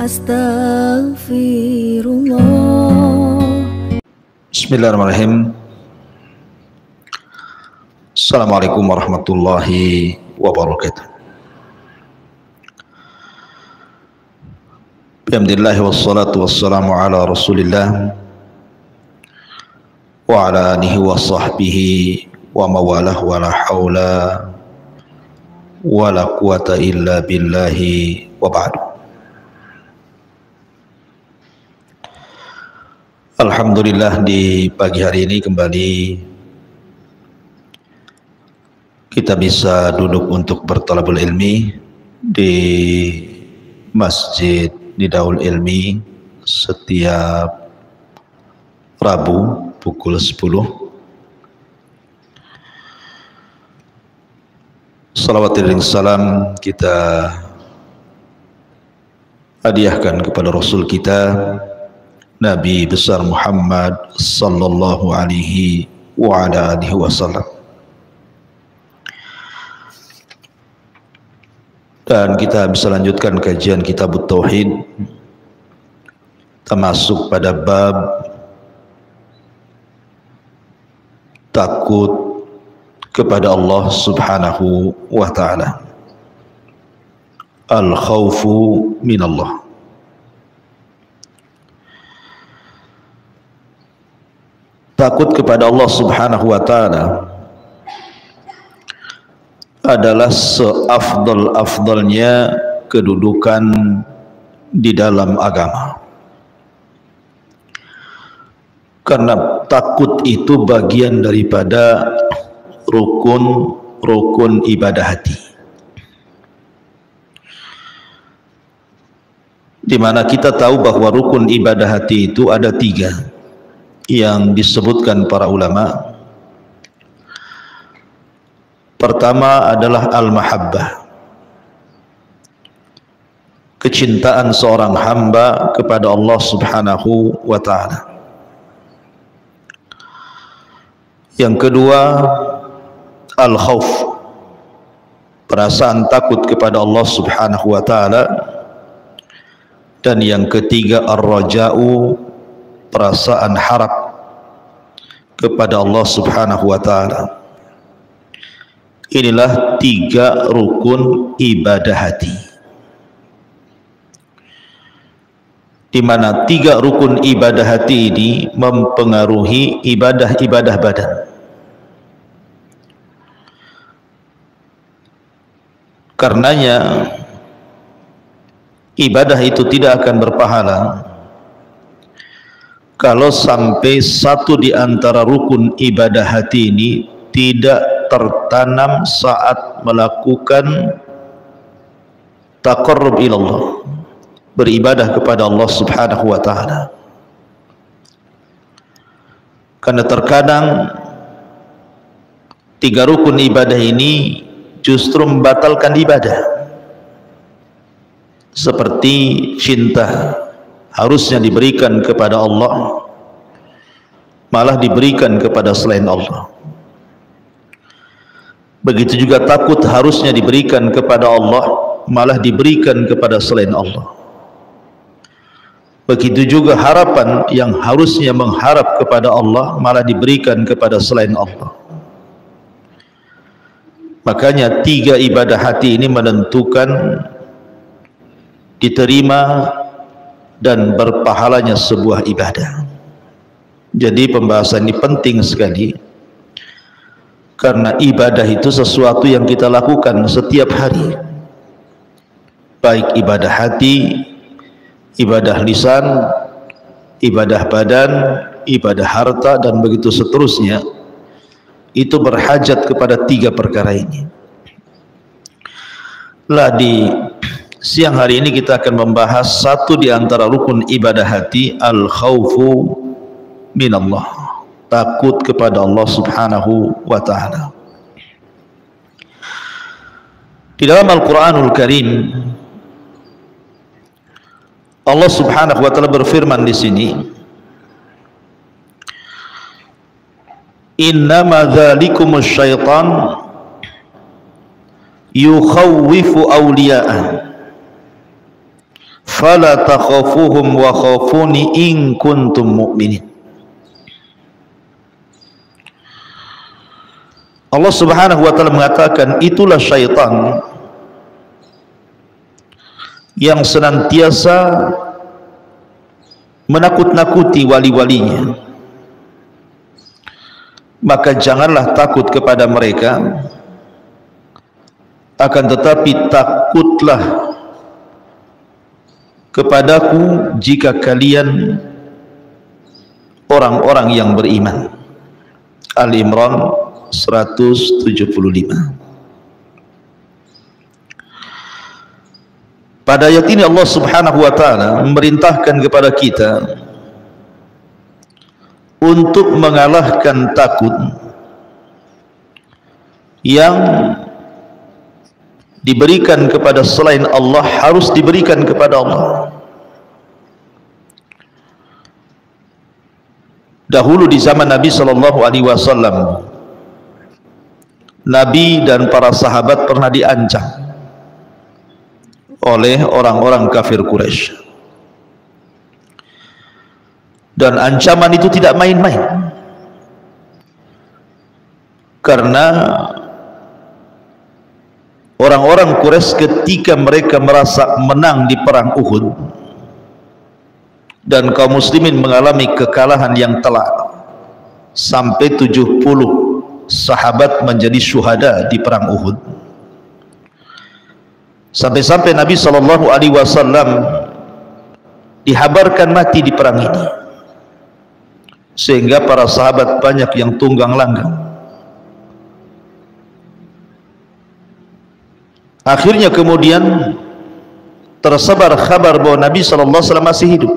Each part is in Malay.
Astaghfirullah. Bismillahirrahmanirrahim. Assalamualaikum warahmatullahi wabarakatuh. Alhamdulillah wassalatu wassalamu ala rasulillah wa ala alihi wa sahbihi wa mawalah wa la hawla wa la quwata illa billahi wa ba'du. Alhamdulillah, di pagi hari ini kembali kita bisa duduk untuk bertalabul ilmi di Masjid Nidaul Ilmi setiap Rabu pukul 10. Salawat dan salam kita hadiahkan kepada Rasul kita Nabi besar Muhammad sallallahu alaihi wa ala alihi wasallam. Dan kita bisa lanjutkan kajian kitab Tauhid, termasuk pada bab takut kepada Allah subhanahu wa ta'ala, al-khawfu minallah. Takut kepada Allah subhanahu wa ta'ala adalah seafdal-afdalnya kedudukan di dalam agama. Karena takut itu bagian daripada rukun ibadah hati, di mana kita tahu bahwa rukun ibadah hati itu ada 3 yang disebutkan para ulama. Pertama adalah al-mahabbah, kecintaan seorang hamba kepada Allah subhanahu wa ta'ala. Yang kedua al-khawf, perasaan takut kepada Allah subhanahu wa ta'ala. Dan yang ketiga ar-raja'u, perasaan harap kepada Allah subhanahu wa ta'ala. Inilah 3 rukun ibadah hati, di mana 3 rukun ibadah hati ini mempengaruhi ibadah-ibadah badan. Karenanya ibadah itu tidak akan berpahala kalau sampai satu di antara rukun ibadah hati ini tidak tertanam saat melakukan taqarrub ilallah, beribadah kepada Allah subhanahu wa ta'ala. Karena terkadang 3 rukun ibadah ini justru membatalkan ibadah. Seperti cinta harusnya diberikan kepada Allah, malah diberikan kepada selain Allah. Begitu juga takut harusnya diberikan kepada Allah, malah diberikan kepada selain Allah. Begitu juga harapan yang harusnya mengharap kepada Allah, malah diberikan kepada selain Allah. Makanya 3 ibadah hati ini menentukan diterima dan berpahalanya sebuah ibadah. Jadi pembahasan ini penting sekali, karena ibadah itu sesuatu yang kita lakukan setiap hari, baik ibadah hati, ibadah lisan, ibadah badan, ibadah harta, dan begitu seterusnya. Itu berhajat kepada 3 perkara ini. Lah di siang hari ini kita akan membahas satu di antara rukun ibadah hati, al-khawfu minallah, takut kepada Allah subhanahu wa ta'ala. Di dalam Al-Quranul Karim, Allah subhanahu wa ta'ala berfirman di sini, innama dzalikumus syaitan yukhawwifu awliya'ah fala takhafuhum wa khafuni in kuntum mu'minin. Allah Subhanahu wa taala mengatakan, itulah syaitan yang senantiasa menakut-nakuti wali-walinya. Maka janganlah takut kepada mereka, akan tetapi takutlah kepadaku jika kalian orang-orang yang beriman. Al-Imran 175. Pada ayat ini Allah Subhanahu wa taala memerintahkan kepada kita untuk mengalahkan takut yang diberikan kepada selain Allah harus diberikan kepada Allah. Dahulu di zaman Nabi sallallahu alaihi wasallam, Nabi dan para sahabat pernah diancam oleh orang-orang kafir Quraisy, dan ancaman itu tidak main-main, karena orang-orang Quraisy ketika mereka merasa menang di perang Uhud dan kaum muslimin mengalami kekalahan yang telak, sampai 70 sahabat menjadi syuhada di perang Uhud, sampai-sampai Nabi sallallahu alaihi wasallam dihabarkan mati di perang ini, sehingga para sahabat banyak yang tunggang langgang. Akhirnya kemudian tersebar kabar bahwa Nabi sallallahu alaihi wasallam masih hidup.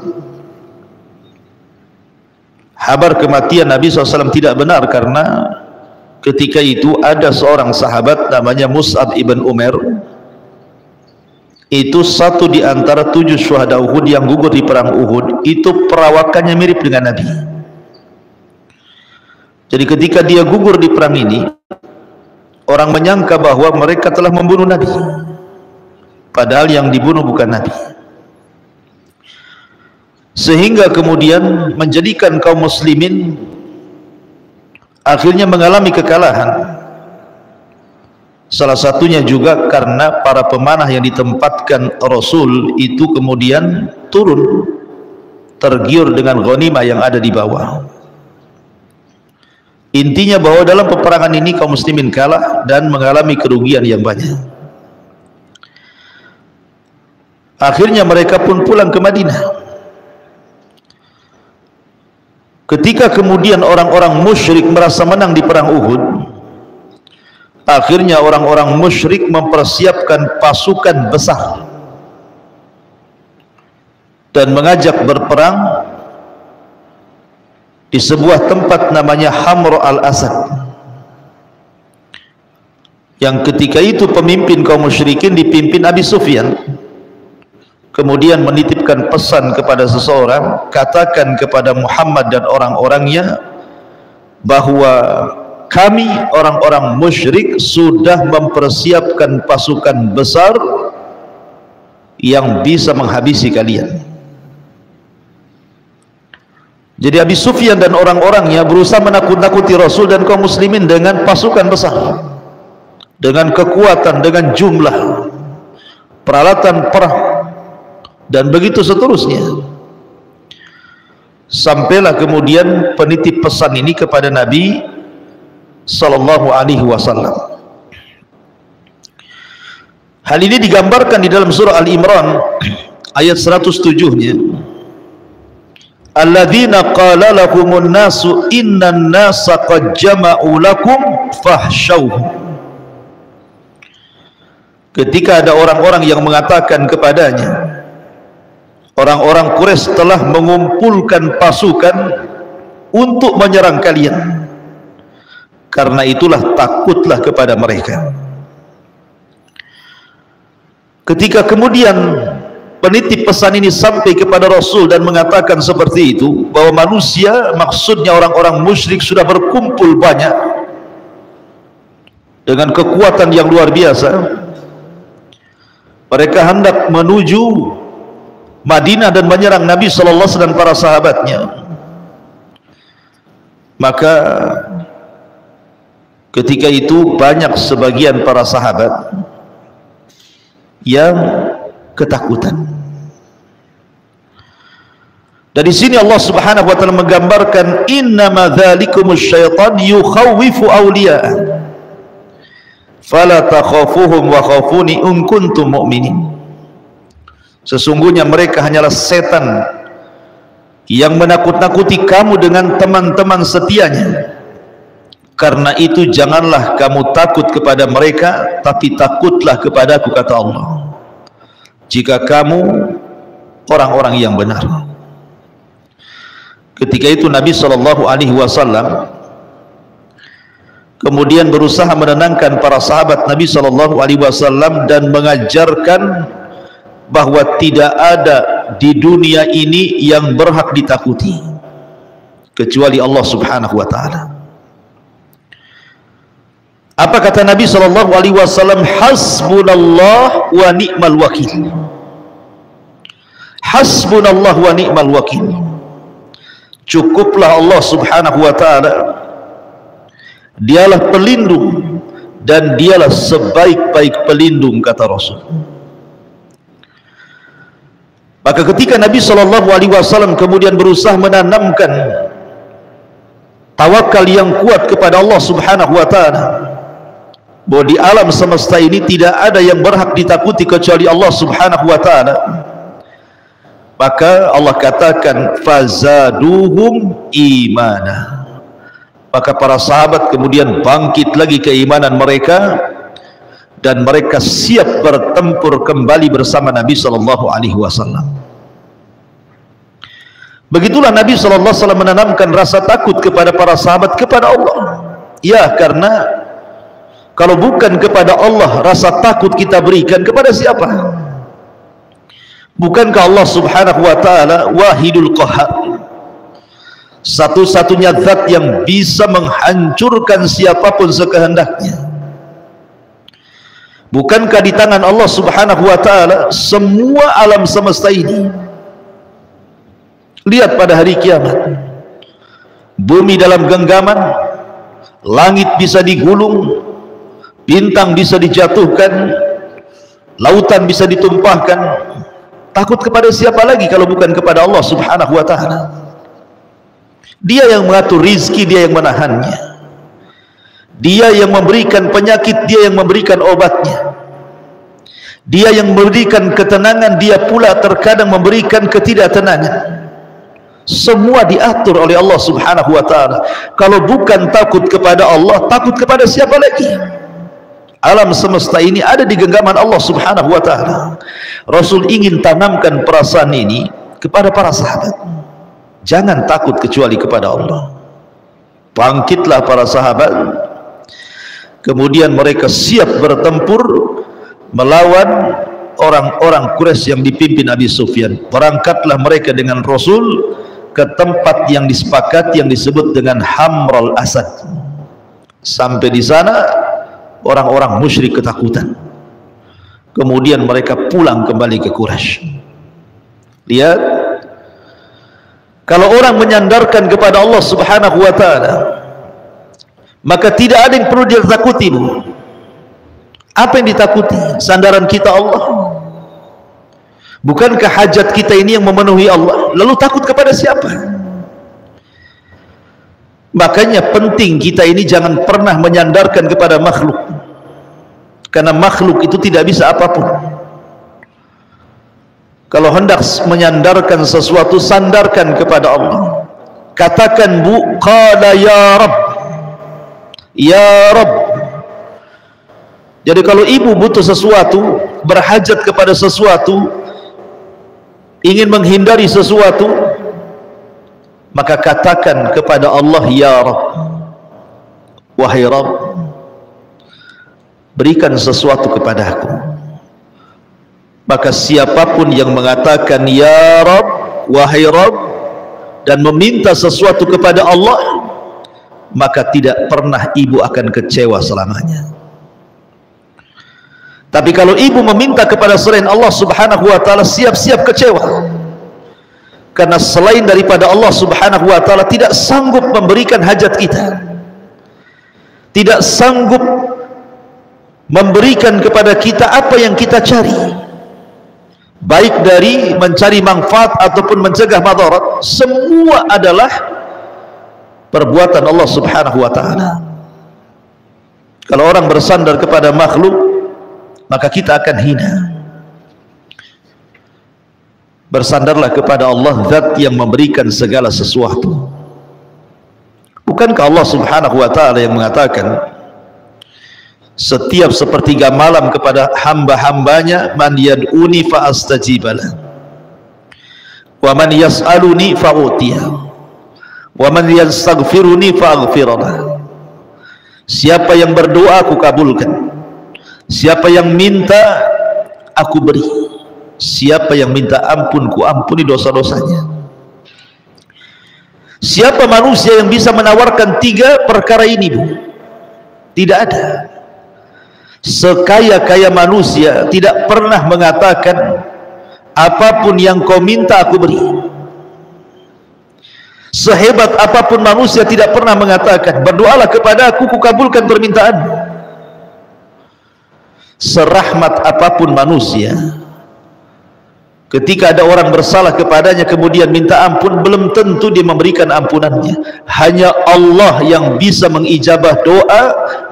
Kabar kematian Nabi SAW tidak benar, karena ketika itu ada seorang sahabat namanya Mus'ab ibn Umair. Itu satu di antara 7 syuhada Uhud yang gugur di perang Uhud. Itu perawakannya mirip dengan Nabi. Jadi ketika dia gugur di perang ini, orang menyangka bahwa mereka telah membunuh Nabi, padahal yang dibunuh bukan Nabi. Sehingga kemudian menjadikan kaum muslimin akhirnya mengalami kekalahan. Salah satunya juga karena para pemanah yang ditempatkan Rasul itu kemudian turun tergiur dengan ghanimah yang ada di bawah. Intinya bahwa dalam peperangan ini kaum muslimin kalah dan mengalami kerugian yang banyak. Akhirnya mereka pun pulang ke Madinah. Ketika kemudian orang-orang musyrik merasa menang di perang Uhud, akhirnya orang-orang musyrik mempersiapkan pasukan besar dan mengajak berperang di sebuah tempat namanya Hamra al-Asad, yang ketika itu pemimpin kaum musyrikin dipimpin Abi Sufyan. Kemudian menitipkan pesan kepada seseorang, katakan kepada Muhammad dan orang-orangnya bahwa kami orang-orang musyrik sudah mempersiapkan pasukan besar yang bisa menghabisi kalian. Jadi Abi Sufyan dan orang-orangnya berusaha menakut-nakuti Rasul dan kaum muslimin dengan pasukan besar, dengan kekuatan, dengan jumlah peralatan perang, dan begitu seterusnya. Sampailah kemudian penitip pesan ini kepada Nabi sallallahu alaihi wasallam. Hal ini digambarkan di dalam surah Al-Imran ayat 107-nya. Alladzina qala lahumun nasu innan nasa qad jama'u lakum fahsyauhum. Ketika ada orang-orang yang mengatakan kepadanya, orang-orang Quraisy telah mengumpulkan pasukan untuk menyerang kalian, karena itulah takutlah kepada mereka. Ketika kemudian penitip pesan ini sampai kepada Rasul dan mengatakan seperti itu, bahwa manusia, maksudnya orang-orang musyrik, sudah berkumpul banyak dengan kekuatan yang luar biasa, mereka hendak menuju Madinah dan menyerang Nabi SAW dan para sahabatnya. Maka ketika itu banyak sebagian para sahabat yang ketakutan. Dari sini Allah Subhanahu wa taala menggambarkan innama dzalikumus syaitan yukhawwifu awliya'a fala takhafuhum wa khafuni in kuntum mu'minin. Sesungguhnya mereka hanyalah setan yang menakut-nakuti kamu dengan teman-teman setianya. Karena itu janganlah kamu takut kepada mereka, tapi takutlah kepadaku, kata Allah, jika kamu orang-orang yang benar. Ketika itu Nabi SAW kemudian berusaha menenangkan para sahabat Nabi SAW dan mengajarkan bahwa tidak ada di dunia ini yang berhak ditakuti kecuali Allah Subhanahu wa taala. Apa kata Nabi SAW? Hasbunallah wa ni'mal wakil. Hasbunallah wa ni'mal wakil. Cukuplah Allah Subhanahu wa taala, dialah pelindung dan dialah sebaik-baik pelindung, kata Rasul. Maka ketika Nabi SAW kemudian berusaha menanamkan tawakal yang kuat kepada Allah Subhanahu wa taala, bahwa di alam semesta ini tidak ada yang berhak ditakuti kecuali Allah Subhanahu wa taala, maka Allah katakan fazaduhum imana. Maka para sahabat kemudian bangkit lagi keimanan mereka dan mereka siap bertempur kembali bersama Nabi SAW. Begitulah Nabi SAW menanamkan rasa takut kepada para sahabat kepada Allah. Ya, karena kalau bukan kepada Allah rasa takut kita berikan kepada siapa? Bukankah Allah Subhanahu wa taala Wahidul Qahhar, satu-satunya zat yang bisa menghancurkan siapapun sekehendaknya? Bukankah di tangan Allah Subhanahu wa taala semua alam semesta ini? Lihat pada hari kiamat, bumi dalam genggaman, langit bisa digulung, bintang bisa dijatuhkan, lautan bisa ditumpahkan. Takut kepada siapa lagi kalau bukan kepada Allah Subhanahu wa taala? Dia yang mengatur rizki, dia yang menahannya, dia yang memberikan penyakit, dia yang memberikan obatnya, dia yang memberikan ketenangan, dia pula terkadang memberikan ketidaktenangan. Semua diatur oleh Allah Subhanahu wa taala. Kalau bukan takut kepada Allah, takut kepada siapa lagi? Alam semesta ini ada di genggaman Allah Subhanahu wa taala. Rasul ingin tanamkan perasaan ini kepada para sahabat. Jangan takut kecuali kepada Allah. Bangkitlah para sahabat. Kemudian mereka siap bertempur melawan orang-orang Quraisy yang dipimpin Abi Sufyan. Berangkatlah mereka dengan Rasul ke tempat yang disepakati yang disebut dengan Hamrul Asad. Sampai di sana orang-orang musyrik ketakutan. Kemudian mereka pulang kembali ke Quraisy. Lihat, kalau orang menyandarkan kepada Allah Subhanahu wa taala, maka tidak ada yang perlu ditakuti. Apa yang ditakuti? Sandaran kita Allah. Bukankah hajat kita ini yang memenuhi Allah? Lalu takut kepada siapa? Makanya penting kita ini jangan pernah menyandarkan kepada makhluk, karena makhluk itu tidak bisa apapun. Kalau hendak menyandarkan sesuatu, sandarkan kepada Allah. Katakan, Bu, qala ya Rabb, ya Rabb. Jadi kalau ibu butuh sesuatu, berhajat kepada sesuatu, ingin menghindari sesuatu, maka katakan kepada Allah, ya Rabb, wahai Rabb, berikan sesuatu kepadaku. Maka siapapun yang mengatakan ya Rabb, wahai Rabb, dan meminta sesuatu kepada Allah, maka tidak pernah ibu akan kecewa selamanya. Tapi kalau ibu meminta kepada selain Allah Subhanahu wa taala, siap-siap kecewa. karena selain daripada Allah subhanahu wa ta'ala tidak sanggup memberikan hajat kita, tidak sanggup memberikan kepada kita apa yang kita cari, baik dari mencari manfaat ataupun mencegah madarat. Semua adalah perbuatan Allah subhanahu wa ta'ala. Kalau orang bersandar kepada makhluk, maka kita akan hina. Bersandarlah kepada Allah, zat yang memberikan segala sesuatu. Bukankah Allah subhanahu wa ta'ala yang mengatakan setiap sepertiga malam kepada hamba-hambanya, man yad'uni fa astajibalah, wa man yas'aluni fa utiyah, wa man yastaghfiruni fa aghfirlah. Siapa yang berdoa aku kabulkan, siapa yang minta aku beri, siapa yang minta ampun ku ampuni dosa-dosanya. Siapa manusia yang bisa menawarkan tiga perkara ini, Bu? Tidak ada. Sekaya-kaya manusia tidak pernah mengatakan apapun yang kau minta aku beri. Sehebat apapun manusia tidak pernah mengatakan berdoalah kepada aku, ku kabulkan permintaanmu. Serahmat apapun manusia, ketika ada orang bersalah kepadanya kemudian minta ampun, belum tentu dia memberikan ampunannya. Hanya Allah yang bisa mengijabah doa,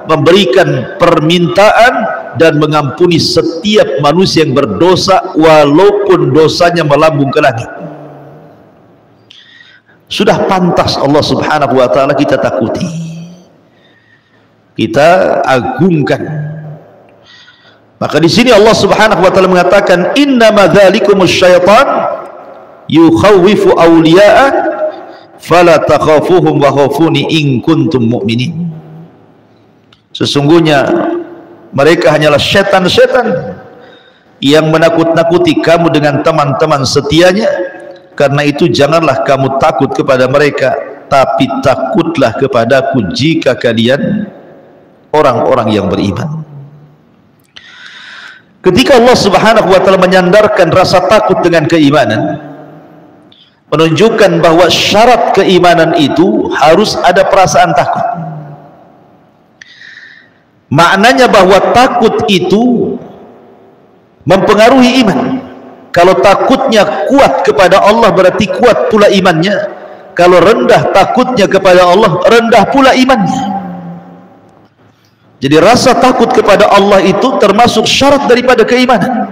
memberikan permintaan dan mengampuni setiap manusia yang berdosa walaupun dosanya melambung ke langit. Sudah pantas Allah subhanahu wa ta'ala kita takuti, kita agungkan. Maka di sini Allah subhanahu wa ta'ala mengatakan innama dzalikumus syaitan yukhawwifu awliya'a fala takhafuhum wa khafuni in kuntum mu'minin. Sesungguhnya mereka hanyalah setan-setan yang menakut-nakuti kamu dengan teman-teman setianya. Karena itu janganlah kamu takut kepada mereka, tapi takutlah kepadaku jika kalian orang-orang yang beriman. Ketika Allah subhanahu wa ta'ala menyandarkan rasa takut dengan keimanan, menunjukkan bahwa syarat keimanan itu harus ada perasaan takut. Maknanya bahwa takut itu mempengaruhi iman. Kalau takutnya kuat kepada Allah berarti kuat pula imannya. Kalau rendah takutnya kepada Allah, rendah pula imannya. Jadi rasa takut kepada Allah itu termasuk syarat daripada keimanan.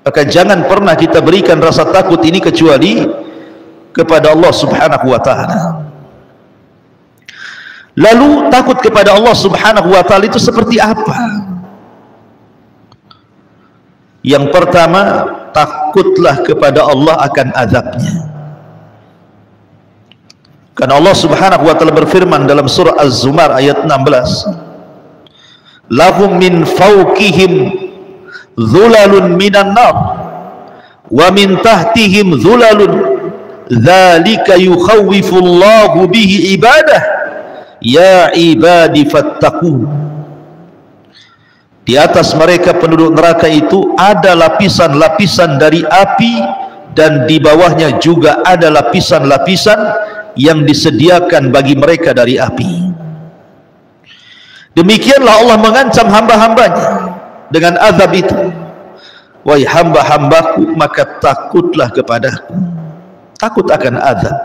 Maka jangan pernah kita berikan rasa takut ini kecuali kepada Allah subhanahu wa ta'ala. Lalu takut kepada Allah subhanahu wa ta'ala itu seperti apa? Yang pertama, takutlah kepada Allah akan azabnya. Karena Allah subhanahu wa ta'ala berfirman dalam surah Az-Zumar ayat 16, lahum min fawqihim dhulalun minan nar wa min tahtihim dhulalun dzalika yukhawwifullahu bihi ibadah ya ibadi fattaqun. Di atas mereka penduduk neraka itu ada lapisan-lapisan dari api, dan di bawahnya juga ada lapisan-lapisan yang disediakan bagi mereka dari api. Demikianlah Allah mengancam hamba-hambanya dengan azab itu. Wahai hamba-hambaku, maka takutlah kepadaku. Takut akan azab.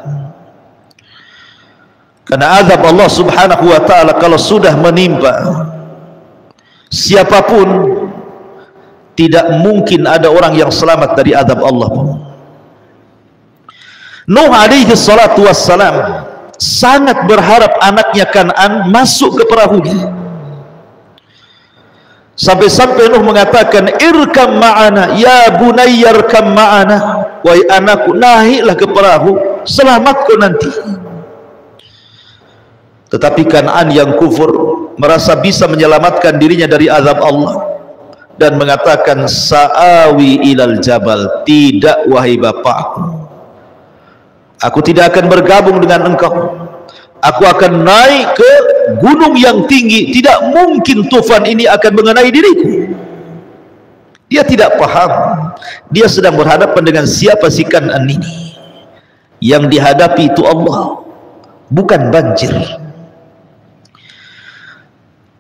Karena azab Allah subhanahu wa ta'ala kalau sudah menimpa siapapun, tidak mungkin ada orang yang selamat dari azab Allah. Nuh alaihi salatu wassalam sangat berharap anaknya Kan'an masuk ke perahunya. Sampai-sampai Nuh mengatakan, irkam ma'ana ya bunayya irkam ma'ana, wahai anakku naiklah ke perahu, selamat kau nanti. Tetapi Kan'an yang kufur merasa bisa menyelamatkan dirinya dari azab Allah dan mengatakan, sa'awi ilal jabal, tidak wahai bapakku, aku tidak akan bergabung dengan engkau, aku akan naik ke gunung yang tinggi, tidak mungkin tufan ini akan mengenai diriku. Dia tidak paham, dia sedang berhadapan dengan siapa si Kan'an ini. Yang dihadapi itu Allah, bukan banjir.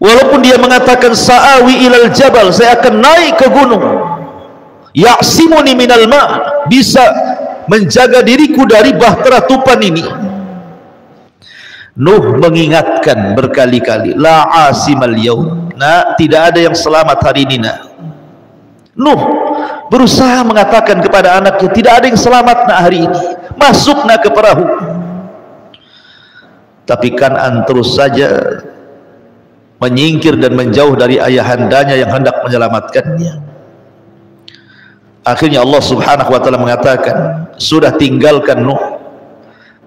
Walaupun dia mengatakan sa'awi ilal jabal, saya akan naik ke gunung, ya'simuni minal ma', bisa menjaga diriku dari bahtera tupan ini. Nuh mengingatkan berkali-kali, la asimal yaum, nah, tidak ada yang selamat hari ini, nak. Nuh berusaha mengatakan kepada anaknya, tidak ada yang selamat, nak, hari ini. Masuk, nak, ke perahu. Tapi Kan'an terus saja menyingkir dan menjauh dari ayahandanya yang hendak menyelamatkannya. Akhirnya Allah subhanahu wa ta'ala mengatakan, sudah tinggalkan Nuh,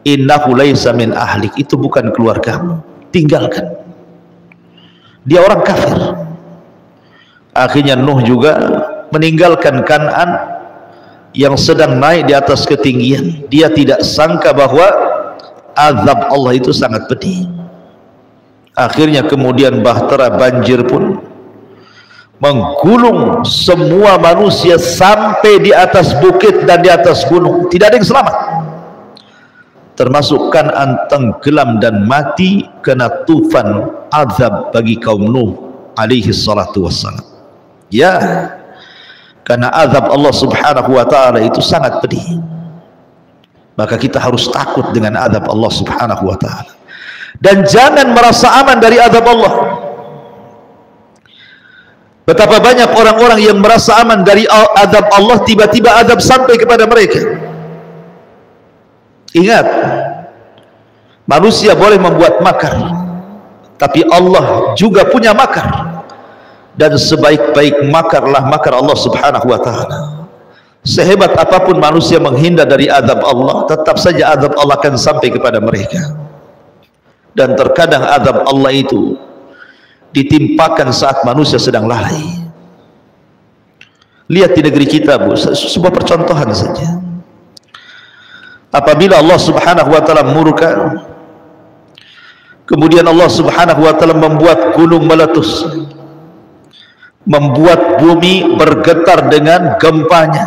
innahu laysa min ahlik, itu bukan keluargamu, tinggalkan. Dia orang kafir. Akhirnya Nuh juga meninggalkan Kan'an yang sedang naik di atas ketinggian. Dia tidak sangka bahwa azab Allah itu sangat pedih. Akhirnya kemudian bahtera banjir pun menggulung semua manusia sampai di atas bukit dan di atas gunung. Tidak ada yang selamat, termasuk Kan'an tenggelam dan mati kena tufan azab bagi kaum Nuh alaihi salatu wassalam. Ya, karena azab Allah subhanahu wa ta'ala itu sangat pedih, maka kita harus takut dengan azab Allah subhanahu wa ta'ala, dan jangan merasa aman dari azab Allah. Betapa banyak orang-orang yang merasa aman dari azab Allah, tiba-tiba azab sampai kepada mereka. Ingat, manusia boleh membuat makar, tapi Allah juga punya makar, dan sebaik-baik makarlah makar Allah subhanahu wa ta'ala. Sehebat apapun manusia menghindar dari azab Allah, tetap saja azab Allah akan sampai kepada mereka. Dan terkadang azab Allah itu ditimpakan saat manusia sedang lalai. Lihat di negeri kita, Bu, sebuah percontohan saja. Apabila Allah subhanahu wa ta'ala murka, kemudian Allah subhanahu wa ta'ala membuat gunung meletus, membuat bumi bergetar dengan gempanya,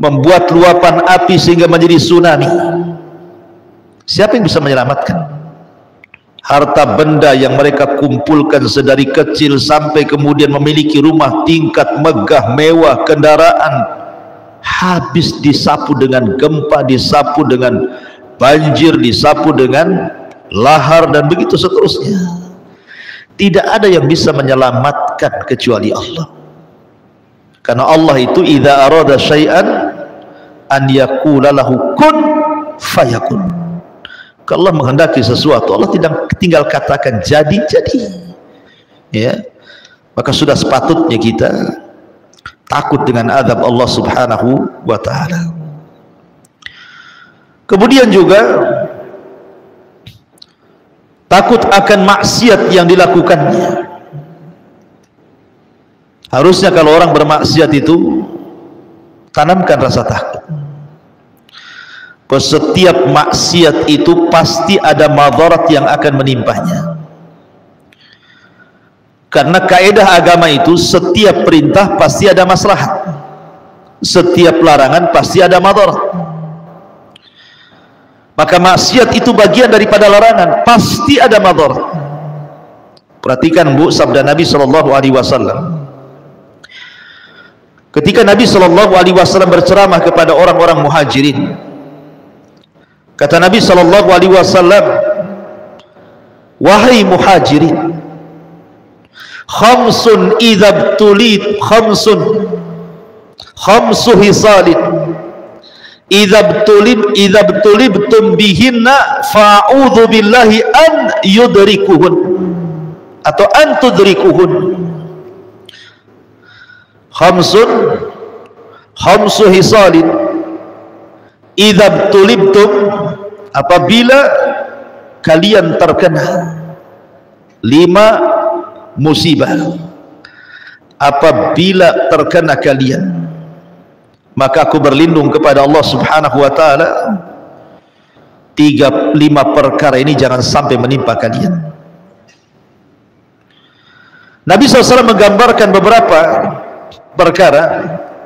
membuat luapan api sehingga menjadi tsunami. Siapa yang bisa menyelamatkan? Harta benda yang mereka kumpulkan sedari kecil sampai kemudian memiliki rumah tingkat megah mewah, kendaraan, habis disapu dengan gempa, disapu dengan banjir, disapu dengan lahar, dan begitu seterusnya. Tidak ada yang bisa menyelamatkan kecuali Allah. Karena Allah itu idza arada syai'an an yaqula lahu kun fayakun. Kalau Allah menghendaki sesuatu, Allah tidak tinggal katakan jadi. Ya, maka sudah sepatutnya kita takut dengan azab Allah subhanahu wa ta'ala. Kemudian juga takut akan maksiat yang dilakukannya. Harusnya kalau orang bermaksiat itu tanamkan rasa takut. Setiap maksiat itu pasti ada madarat yang akan menimpanya. Karena kaidah agama itu setiap perintah pasti ada maslahat, setiap larangan pasti ada madarat. Maka maksiat itu bagian daripada larangan, pasti ada madarat. Perhatikan, Bu, sabda Nabi SAW. Ketika Nabi SAW berceramah kepada orang-orang muhajirin, kata Nabi SAW, wahai muhajirin, khamsun idzabtulid, khamsu hisalin idzabtulibtum bihinna fa'udzu billahi an yudrikuhun atau an tudrikuhun. Khamsu hisalin idzabtulibtum, apabila kalian terkena 5 musibah, apabila terkena kalian, maka aku berlindung kepada Allah subhanahu wa ta'ala 5 perkara ini jangan sampai menimpa kalian. Nabi SAW menggambarkan beberapa perkara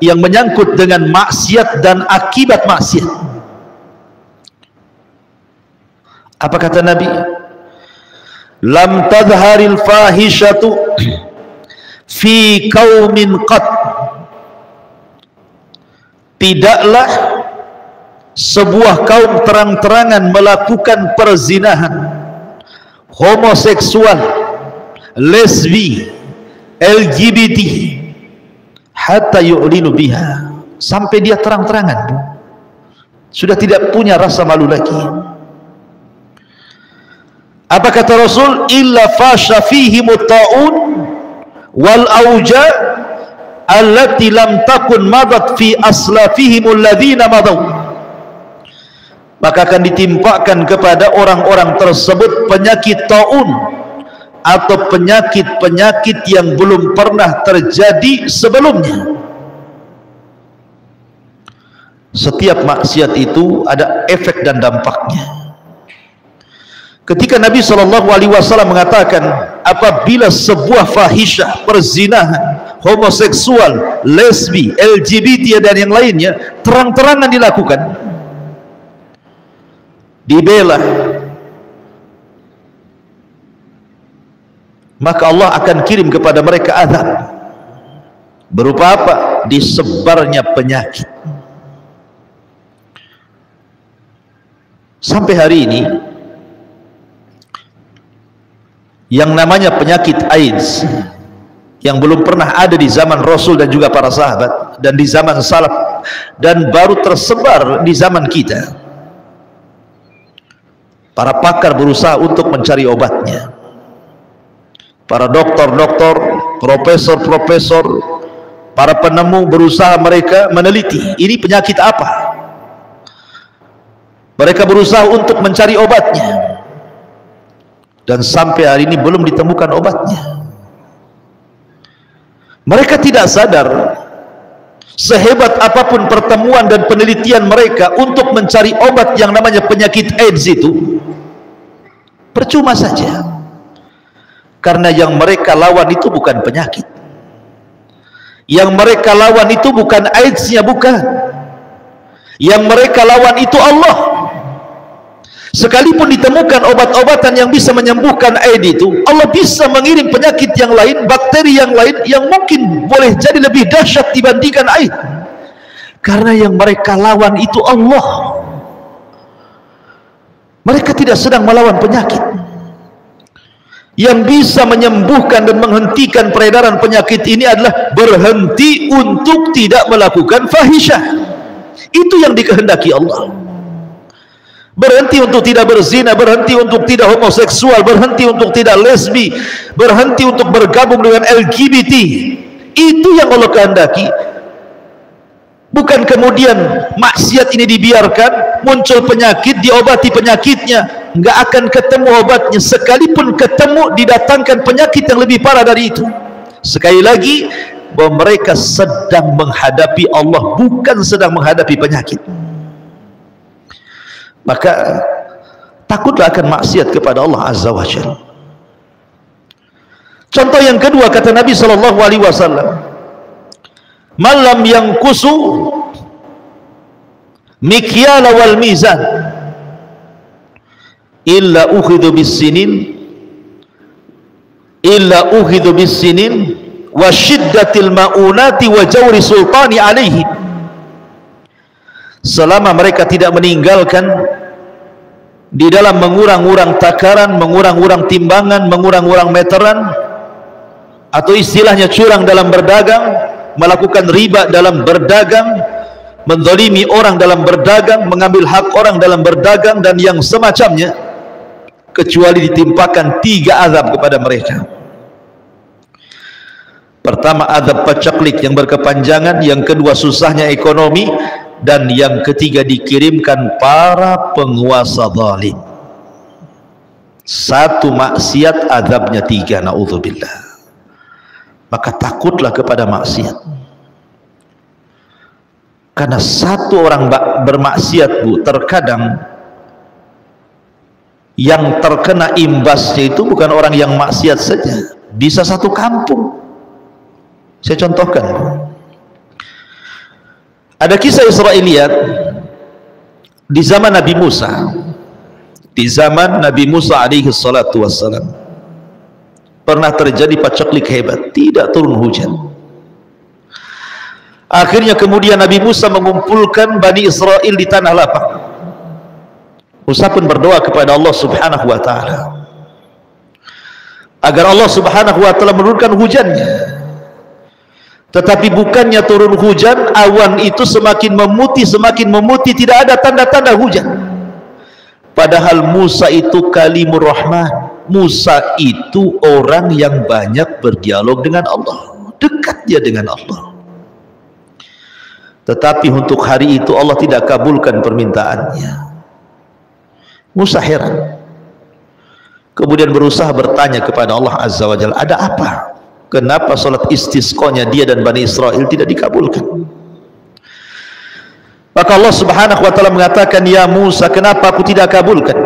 yang menyangkut dengan maksiat dan akibat maksiat. Apa kata Nabi? Lam tadharil fahishatu fi qaumin qat. Tidaklah sebuah kaum terang-terangan melakukan perzinahan, homoseksual, lesbi, LGBT, hatta yu'linu biha, sampai dia terang-terangan, sudah tidak punya rasa malu lagi. Apa kata Rasul? Illa fasha fihimut ta'un wal auja allati lam takun madat fi aslafihimul ladzina madaw. Maka akan ditimpakan kepada orang-orang tersebut penyakit ta'un atau penyakit-penyakit yang belum pernah terjadi sebelumnya. Setiap maksiat itu ada efek dan dampaknya. Ketika Nabi SAW mengatakan, apabila sebuah fahisyah, perzinahan, homoseksual, lesbi, LGBT dan yang lainnya terang-terangan dilakukan, dibela, maka Allah akan kirim kepada mereka azab. Berupa apa? Disebarnya penyakit. Sampai hari ini yang namanya penyakit AIDS yang belum pernah ada di zaman Rasul dan juga para sahabat, dan di zaman salaf, dan baru tersebar di zaman kita. Para pakar berusaha untuk mencari obatnya. Para dokter-dokter, profesor-profesor, para penemu berusaha mereka meneliti ini penyakit apa. Mereka berusaha untuk mencari obatnya. Dan sampai hari ini belum ditemukan obatnya. Mereka tidak sadar, sehebat apapun pertemuan dan penelitian mereka untuk mencari obat yang namanya penyakit AIDS itu, percuma saja. Karena yang mereka lawan itu bukan penyakit. Yang mereka lawan itu bukan AIDS-nya, bukan. Yang mereka lawan itu Allah. Sekalipun ditemukan obat-obatan yang bisa menyembuhkan AIDS itu, Allah bisa mengirim penyakit yang lain, bakteri yang lain yang mungkin boleh jadi lebih dahsyat dibandingkan AIDS. Karena yang mereka lawan itu Allah. Mereka tidak sedang melawan penyakit. Yang bisa menyembuhkan dan menghentikan peredaran penyakit ini adalah berhenti untuk tidak melakukan fahisyah. Itu yang dikehendaki Allah. Berhenti untuk tidak berzina, berhenti untuk tidak homoseksual, berhenti untuk tidak lesbi, berhenti untuk bergabung dengan LGBT. Itu yang Allah kehendaki. Bukan kemudian maksiat ini dibiarkan, muncul penyakit, diobati penyakitnya, nggak akan ketemu obatnya. Sekalipun ketemu, didatangkan penyakit yang lebih parah dari itu. Sekali lagi, bahwa mereka sedang menghadapi Allah, bukan sedang menghadapi penyakit. Maka takutlah akan maksiat kepada Allah Azza wa Jalla. Contoh yang kedua, kata Nabi SAW, malam yang kusu mikyala wal mizan illa ukhidhu bis sinin wa syiddatil maunati wa jawri sultani alaihi. Selama mereka tidak meninggalkan di dalam mengurang-urang takaran, mengurang-urang timbangan, mengurang-urang meteran, atau istilahnya curang dalam berdagang, melakukan riba dalam berdagang, menzalimi orang dalam berdagang, mengambil hak orang dalam berdagang, dan yang semacamnya, kecuali ditimpakan 3 azab kepada mereka. Pertama, azab pacaklik yang berkepanjangan. Yang kedua, susahnya ekonomi. Dan yang ketiga, dikirimkan para penguasa zalim. 1 maksiat, azabnya 3. Na'udzubillah. Maka takutlah kepada maksiat. Karena satu orang bermaksiat, Bu, terkadang yang terkena imbasnya itu bukan orang yang maksiat saja, bisa satu kampung. Saya contohkan, Bu. Ada kisah Israiliyat di zaman Nabi Musa. Di zaman Nabi Musa alaihi salatu wassalam pernah terjadi paceklik hebat, tidak turun hujan. Akhirnya kemudian Nabi Musa mengumpulkan Bani Israel di tanah lapang. Musa pun berdoa kepada Allah subhanahu wa ta'ala agar Allah subhanahu wa ta'ala menurunkan hujannya. Tetapi bukannya turun hujan, awan itu semakin memutih, tidak ada tanda-tanda hujan. Padahal Musa itu kalimur rahman. Musa itu orang yang banyak berdialog dengan Allah, dekat dia dengan Allah. Tetapi untuk hari itu Allah tidak kabulkan permintaannya. Musa heran, kemudian berusaha bertanya kepada Allah azza wa jalla, ada apa? Kenapa salat istisqanya dia dan Bani Israel tidak dikabulkan? Maka Allah subhanahu wa ta'ala mengatakan, ya Musa, kenapa aku tidak kabulkan?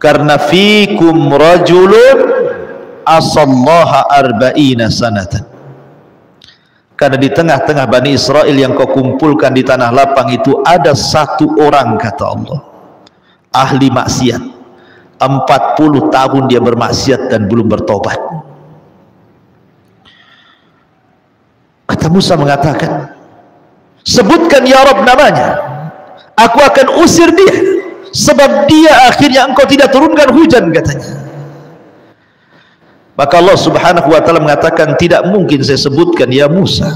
Karena fikum rajulun asallaha arba'ina sanatan. Karena di tengah-tengah Bani Israel yang kau kumpulkan di tanah lapang itu ada satu orang, kata Allah, ahli maksiat. 40 tahun dia bermaksiat dan belum bertobat. Kata Musa mengatakan, sebutkan ya Rabb namanya, aku akan usir dia, sebab dia akhirnya engkau tidak turunkan hujan, katanya. Maka Allah subhanahu wa ta'ala mengatakan, tidak mungkin saya sebutkan ya Musa,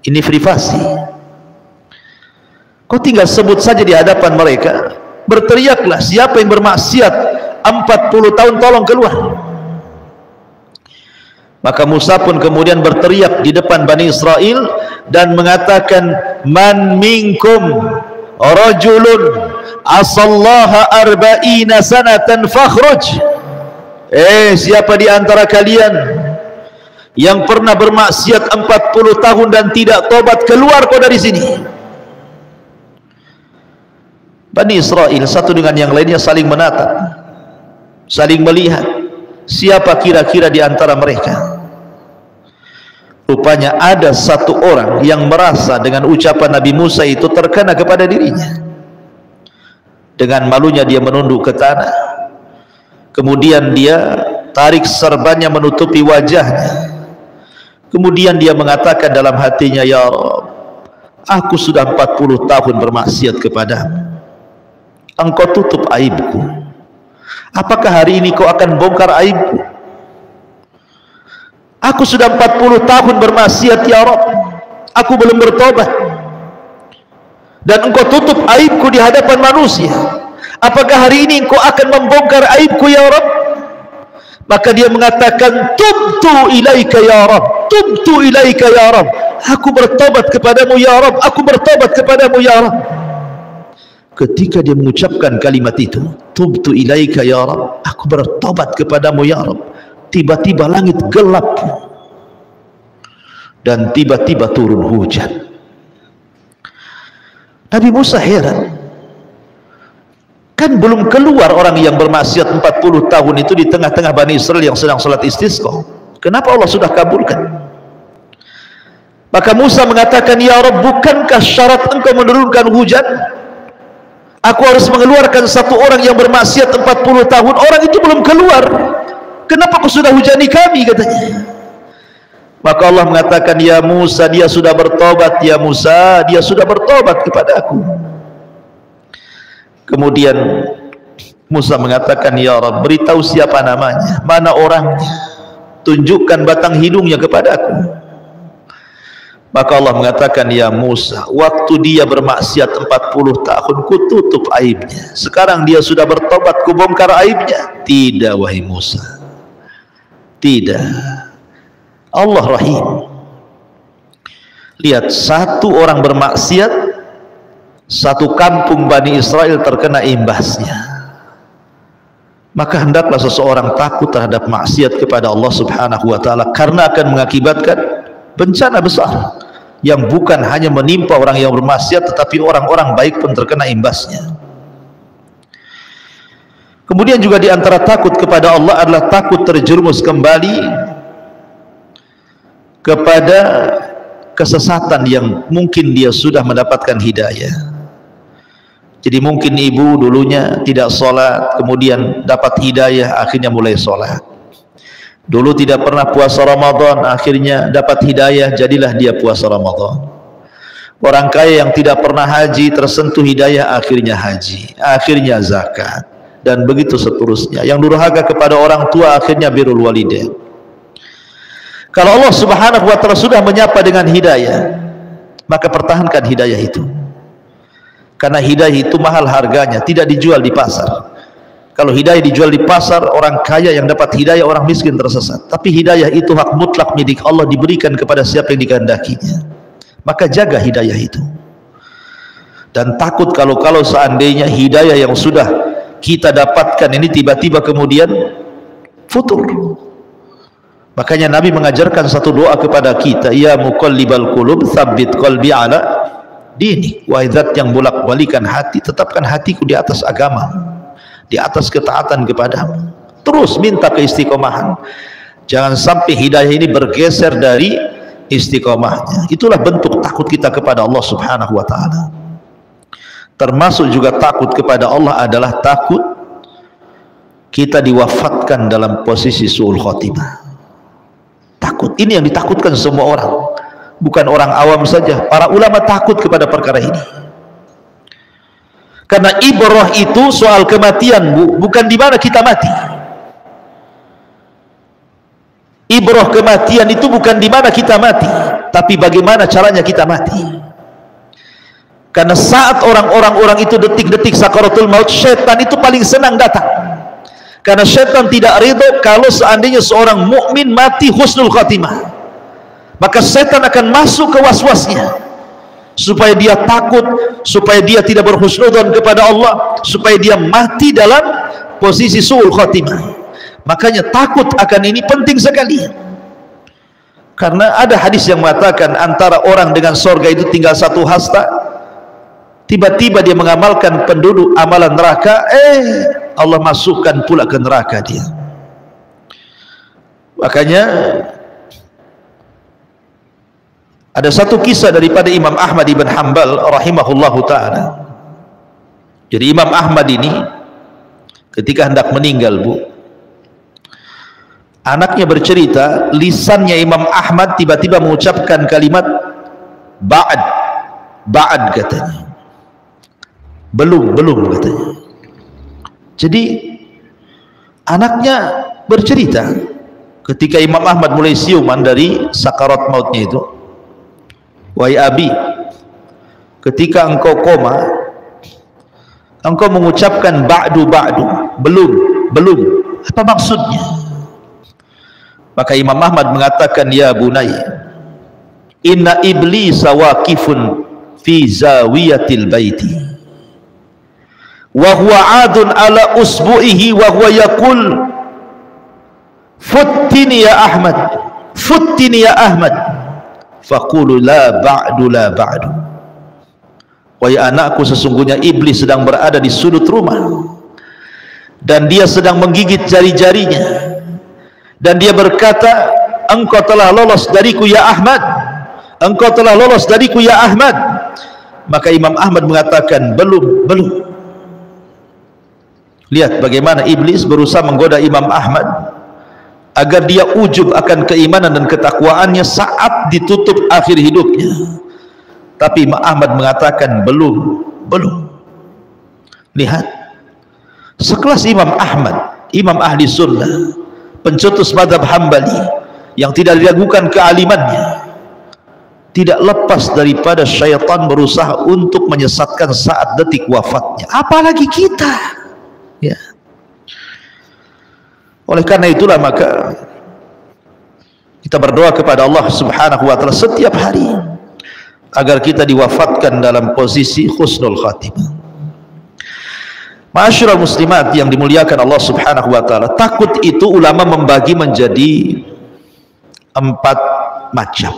ini privasi. Kau tinggal sebut saja di hadapan mereka, berteriaklah siapa yang bermaksiat 40 tahun tolong keluar. Maka Musa pun kemudian berteriak di depan Bani Israel dan mengatakan, man minkum rajulun asallaha arba'ina sanatan fakhruj. Siapa di antara kalian yang pernah bermaksiat 40 tahun dan tidak tobat, keluar kau dari sini. Bani Israel satu dengan yang lainnya saling menatap, saling melihat siapa kira-kira di antara mereka. Rupanya ada satu orang yang merasa dengan ucapan Nabi Musa itu terkena kepada dirinya. Dengan malunya dia menunduk ke tanah, kemudian dia tarik serbannya menutupi wajahnya, kemudian dia mengatakan dalam hatinya, ya Rabb, aku sudah 40 tahun bermaksiat kepadamu, engkau tutup aibku. Apakah hari ini kau akan bongkar aibku? Aku sudah 40 tahun bermaksiat ya Rabb, aku belum bertobat, dan engkau tutup aibku di hadapan manusia. Apakah hari ini engkau akan membongkar aibku ya Rabb? Maka dia mengatakan, tubtu ilaika ya Rabb, tubtu ilaika ya Rabb, aku bertobat kepadamu ya Rabb, aku bertobat kepadamu ya Rabb. Ketika dia mengucapkan kalimat itu, tubtu ilaika ya Rabb, aku bertobat kepadamu ya Rabb, tiba-tiba langit gelap dan tiba-tiba turun hujan. Nabi Musa heran, kan belum keluar orang yang bermaksiat 40 tahun itu di tengah-tengah Bani Israel yang sedang salat istisqa, kenapa Allah sudah kabulkan? Maka Musa mengatakan, ya Rabb, bukankah syarat engkau menurunkan hujan? Aku harus mengeluarkan satu orang yang bermaksiat 40 tahun, orang itu belum keluar, kenapa kau sudah hujani kami, katanya. Maka Allah mengatakan, ya Musa, dia sudah bertobat, ya Musa, dia sudah bertobat kepada aku. Kemudian Musa mengatakan, ya Rabb, beritahu siapa namanya, mana orangnya, tunjukkan batang hidungnya kepada aku. Maka Allah mengatakan, ya Musa, waktu dia bermaksiat 40 tahun ku tutup aibnya, sekarang dia sudah bertobat, ku bongkar aibnya. Tidak wahai Musa, tidak. Allah rahim. Lihat, satu orang bermaksiat, satu kampung Bani Israel terkena imbasnya. Maka hendaklah seseorang takut terhadap maksiat kepada Allah subhanahu wa ta'ala, karena akan mengakibatkan bencana besar yang bukan hanya menimpa orang yang bermaksiat, tetapi orang-orang baik pun terkena imbasnya. Kemudian juga di antara takut kepada Allah adalah takut terjerumus kembali kepada kesesatan yang mungkin dia sudah mendapatkan hidayah. Jadi mungkin ibu dulunya tidak sholat, kemudian dapat hidayah, akhirnya mulai sholat. Dulu tidak pernah puasa Ramadan, akhirnya dapat hidayah, jadilah dia puasa Ramadan. Orang kaya yang tidak pernah haji, tersentuh hidayah, akhirnya haji, akhirnya zakat, dan begitu seterusnya. Yang durhaka kepada orang tua, akhirnya birrul walidain. Kalau Allah Subhanahu wa ta'ala sudah menyapa dengan hidayah, maka pertahankan hidayah itu. Karena hidayah itu mahal harganya, tidak dijual di pasar. Kalau hidayah dijual di pasar, orang kaya yang dapat hidayah, orang miskin tersesat. Tapi hidayah itu hak mutlak milik Allah, diberikan kepada siapa yang dikehendakinya. Maka jaga hidayah itu. Dan takut kalau seandainya hidayah yang sudah kita dapatkan ini tiba-tiba kemudian futur. Makanya Nabi mengajarkan satu doa kepada kita, ya muqallibal qulub tsabbit qalbi ala dini. Wahai zat yang bolak-balikan hati, tetapkan hatiku di atas agama, di atas ketaatan kepadamu. Terus minta keistiqomahan, jangan sampai hidayah ini bergeser dari istiqomahnya. Itulah bentuk takut kita kepada Allah Subhanahu wa ta'ala. Termasuk juga takut kepada Allah adalah takut kita diwafatkan dalam posisi su'ul khotimah. Takut ini yang ditakutkan semua orang, bukan orang awam saja. Para ulama takut kepada perkara ini. Karena ibrah itu soal kematian, bukan di mana kita mati. Ibrah kematian itu bukan di mana kita mati, tapi bagaimana caranya kita mati. Karena saat orang-orang itu detik-detik sakaratul maut, syaitan itu paling senang datang. Karena syaitan tidak ridho kalau seandainya seorang mukmin mati husnul khatimah. Maka syaitan akan masuk ke waswasnya, supaya dia takut, supaya dia tidak berhusnudzon kepada Allah, supaya dia mati dalam posisi su'ul khatimah. Makanya takut akan ini penting sekali. Karena ada hadis yang mengatakan antara orang dengan sorga itu tinggal satu hasta. Tiba-tiba dia mengamalkan penduduk amalan neraka, Allah masukkan pula ke neraka dia. Makanya ada satu kisah daripada Imam Ahmad ibn Hanbal rahimahullahu ta'ala. Jadi Imam Ahmad ini ketika hendak meninggal, anaknya bercerita, lisannya Imam Ahmad tiba-tiba mengucapkan kalimat ba'ad katanya. Belum katanya. Jadi anaknya bercerita ketika Imam Ahmad mulai siuman dari sakarat mautnya itu, wahai abi, ketika engkau koma, engkau mengucapkan ba'du, belum, apa maksudnya? Maka Imam Ahmad mengatakan, ya bunai, inna iblisa waqifun fi zawiyatil baiti wa huwa adun ala usbu'ihi wa huwa yaqul futtini ya Ahmad faqulu la ba'du. Wahai anakku, sesungguhnya iblis sedang berada di sudut rumah dan dia sedang menggigit jari-jarinya dan dia berkata, engkau telah lolos dariku ya Ahmad, engkau telah lolos dariku ya Ahmad. Maka Imam Ahmad mengatakan belum. Lihat bagaimana iblis berusaha menggoda Imam Ahmad agar dia ujub akan keimanan dan ketakwaannya saat ditutup akhir hidupnya. Tapi Imam Ahmad mengatakan belum. Lihat, sekelas Imam Ahmad, imam ahli sunnah, pencetus mazhab Hambali yang tidak diragukan kealimannya, tidak lepas daripada syaitan berusaha untuk menyesatkan saat detik wafatnya, apalagi kita. Ya. Oleh karena itulah maka kita berdoa kepada Allah Subhanahu wa ta'ala setiap hari agar kita diwafatkan dalam posisi husnul khatimah. Ma'asyiral muslimat yang dimuliakan Allah Subhanahu wa ta'ala, takut itu ulama membagi menjadi 4 macam.